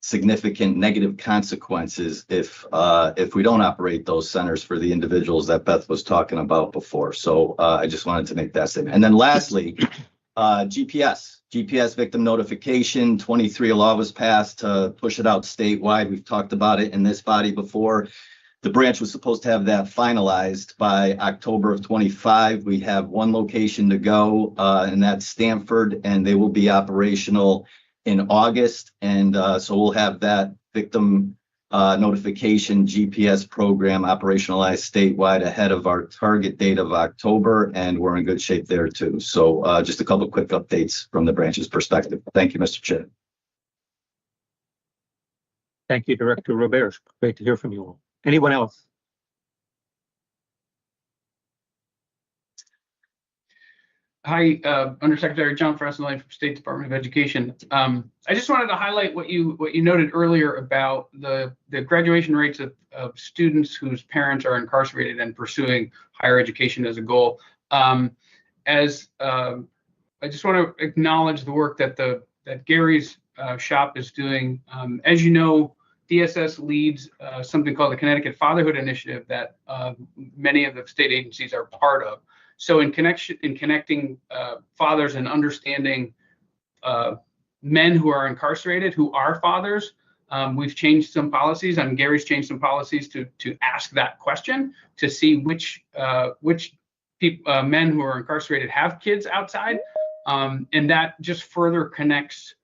significant negative consequences if we don't operate those centers for the individuals that Beth was talking about before. So I just wanted to make that statement. And then lastly, GPS victim notification. 23, a law was passed to push it out statewide. We've talked about it in this body before. The branch was supposed to have that finalized by October of 25. We have one location to go, and that's Stanford, and they will be operational in August. And so we'll have that victim notification GPS program operationalized statewide ahead of our target date of October, and we're in good shape there too. So just a couple of quick updates from the branch's perspective. Thank you, Mr. Chair. Thank you, Director Robert. Great to hear from you all. Anyone else? Hi, Undersecretary John Frasnelli from State Department of Education. I just wanted to highlight what you noted earlier about the graduation rates of students whose parents are incarcerated and pursuing higher education as a goal. I just want to acknowledge the work that Gary's shop is doing. As you know, DSS leads something called the Connecticut Fatherhood Initiative that many of the state agencies are part of. So in connecting fathers and understanding men who are incarcerated, who are fathers, we've changed some policies. Gary's changed some policies to ask that question, to see which men who are incarcerated have kids outside, and that just further connects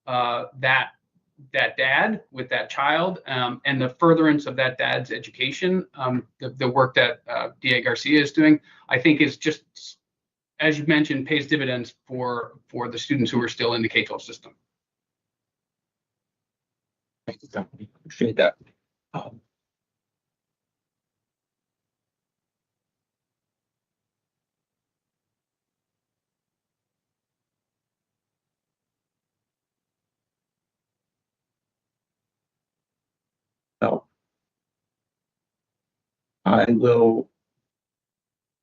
that dad with that child, and the furtherance of that dad's education. The work that DA Garcia is doing, I think, is just, as you mentioned, pays dividends for the students who are still in the K-12 system. Thank you, Dominique. Appreciate that. So I will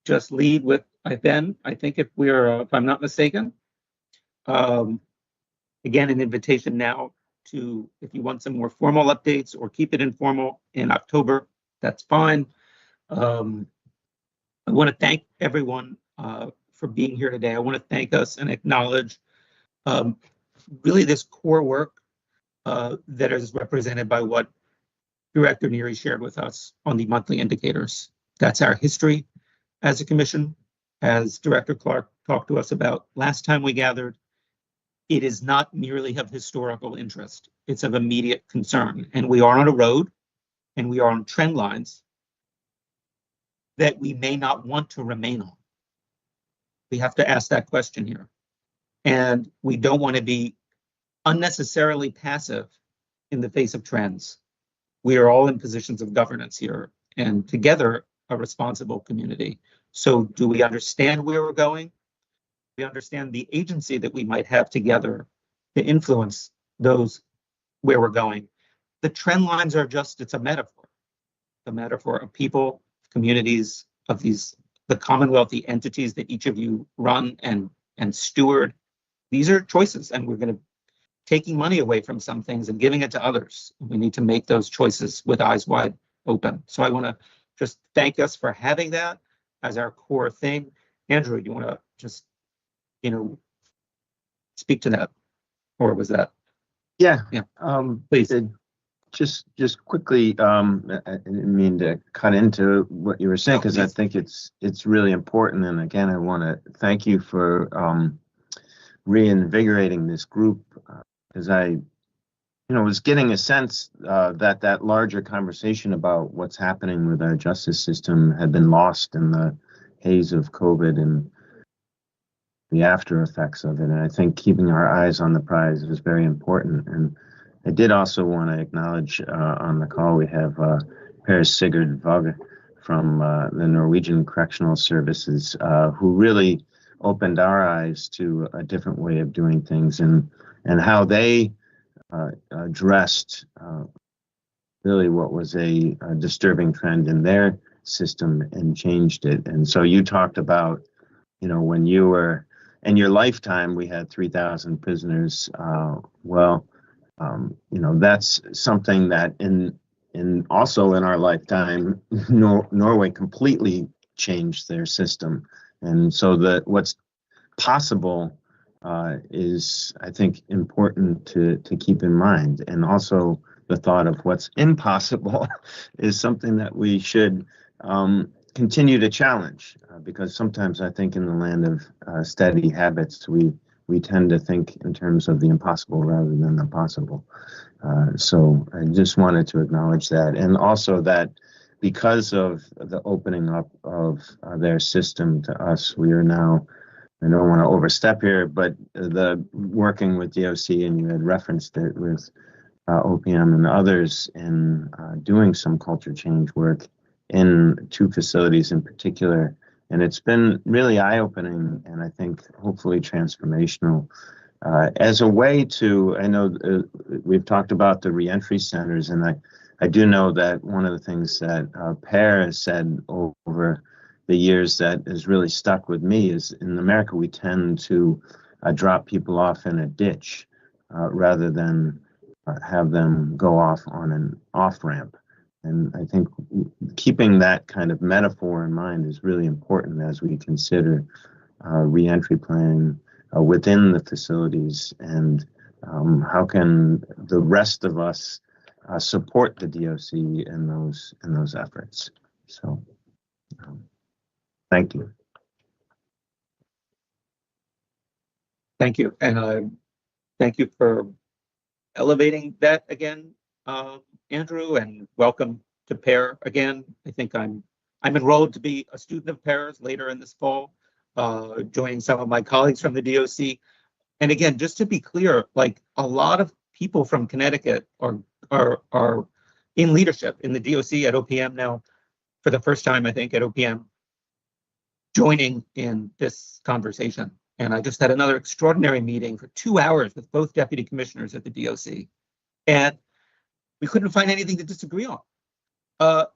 just lead with Ben. I think if I'm not mistaken, again, an invitation now to, if you want some more formal updates or keep it informal in October, that's fine. I want to thank everyone for being here today. I want to thank us and acknowledge really this core work that is represented by what Director Neary shared with us on the monthly indicators. That's our history as a commission. As Director Clark talked to us about last time we gathered, it is not merely of historical interest. It's of immediate concern. And we are on a road, and we are on trend lines that we may not want to remain on. We have to ask that question here. And we don't want to be unnecessarily passive in the face of trends. We are all in positions of governance here, and together a responsible community. So do we understand where we're going? We understand the agency that we might have together to influence those where we're going. The trend lines are just, it's a metaphor. The metaphor of people, communities, of the commonwealthy entities that each of you run and steward. These are choices, and we're going to taking money away from some things and giving it to others. We need to make those choices with eyes wide open. So I want to just thank us for having that as our core thing. Andrew, do you want to just, speak to that? Or was that? Yeah. Please. Just quickly, I didn't mean to cut into what you were saying, because I think it's really important. And again, I want to thank you for reinvigorating this group, because I was getting a sense that larger conversation about what's happening with our justice system had been lost in the haze of COVID and the after effects of it. And I think keeping our eyes on the prize is very important. And I did also want to acknowledge on the call we have Per Sigurd Våg from the Norwegian Correctional Services, who really opened our eyes to a different way of doing things and how they addressed really what was a disturbing trend in their system and changed it. And so you talked about, when you were in your lifetime, we had 3,000 prisoners. That's something that also in our lifetime, Norway completely changed their system. And so what's possible is, I think, important to keep in mind. And also the thought of what's impossible is something that we should continue to challenge, because sometimes I think in the land of steady habits, we tend to think in terms of the impossible rather than the possible. So I just wanted to acknowledge that. And also that because of the opening up of their system to us, we are now, I don't want to overstep here, but the working with DOC, and you had referenced it with OPM and others in doing some culture change work in 2 facilities in particular. And it's been really eye-opening and I think hopefully transformational as a way to, I know we've talked about the reentry centers, and I do know that one of the things that Per has said over the years that has really stuck with me is in America, we tend to drop people off in a ditch rather than have them go off on an off-ramp. And I think keeping that kind of metaphor in mind is really important as we consider reentry planning within the facilities, and how can the rest of us support the DOC in those efforts. So thank you. Thank you. And thank you for elevating that again, Andrew, and welcome to PEAR again. I think I'm enrolled to be a student of PEAR's later in this fall, joining some of my colleagues from the DOC. And again, just to be clear, like a lot of people from Connecticut are in leadership in the DOC at OPM now for the first time, I think, at OPM, joining in this conversation. And I just had another extraordinary meeting for 2 hours with both deputy commissioners at the DOC. And we couldn't find anything to disagree on.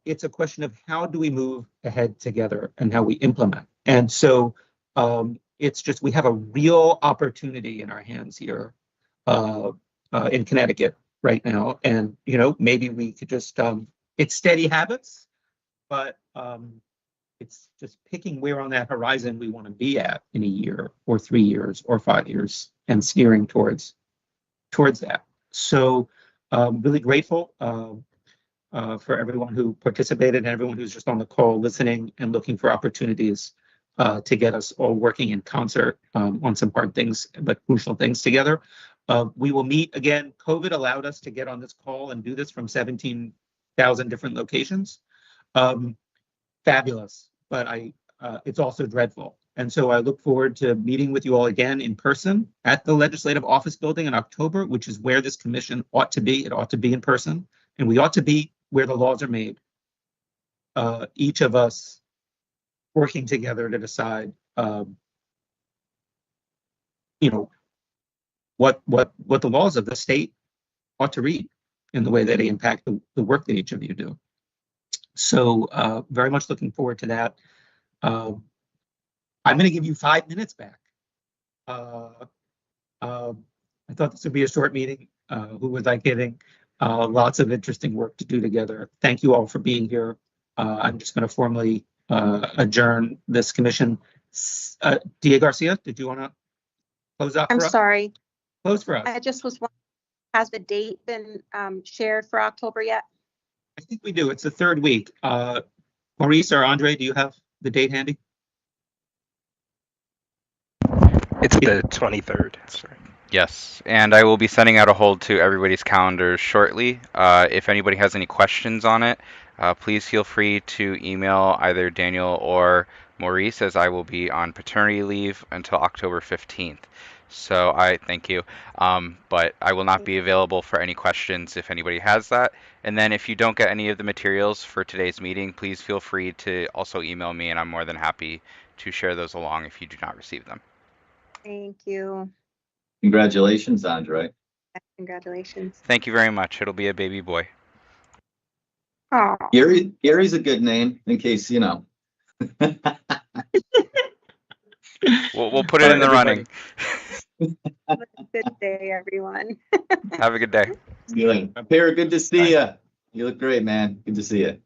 It's a question of how do we move ahead together and how we implement. And so it's just, we have a real opportunity in our hands here in Connecticut right now. And, maybe we could just, it's steady habits, but it's just picking where on that horizon we want to be at in a year or 3 years or 5 years and steering towards that. So really grateful for everyone who participated and everyone who's just on the call listening and looking for opportunities to get us all working in concert on some hard things, but crucial things together. We will meet again. COVID allowed us to get on this call and do this from 17,000 different locations. Fabulous, but it's also dreadful. And so I look forward to meeting with you all again in person at the Legislative Office Building in October, which is where this commission ought to be. It ought to be in person, and we ought to be where the laws are made. each of us working together to decide, what the laws of the state ought to read in the way that they impact the work that each of you do. So very much looking forward to that. I'm going to give you 5 minutes back. I thought this would be a short meeting. Who was I kidding? Lots of interesting work to do together. Thank you all for being here. I'm just going to formally adjourn this commission. Dia Garcia, did you want to close out for I'm us? sorry. Close for us. I just was wondering, has the date been shared for October yet? I think we do. It's the 3rd week. Maurice or Andre, do you have the date handy? It's the 23rd. Sorry. Yes, and I will be sending out a hold to everybody's calendars shortly. If anybody has any questions on it, please feel free to email either Daniel or Maurice, as I will be on paternity leave until October 15th. So I thank you, but I will not be available for any questions if anybody has that. And then if you don't get any of the materials for today's meeting, please feel free to also email me, and I'm more than happy to share those along if you do not receive them. Thank you. Congratulations, Andre. Congratulations. Thank you very much. It'll be a baby boy. Oh, Gary's a good name, in case you know. We'll put it in the running. have a good day, everyone. Have a good day. Good. Pierre, good to see you. You look great, man. Good to see you.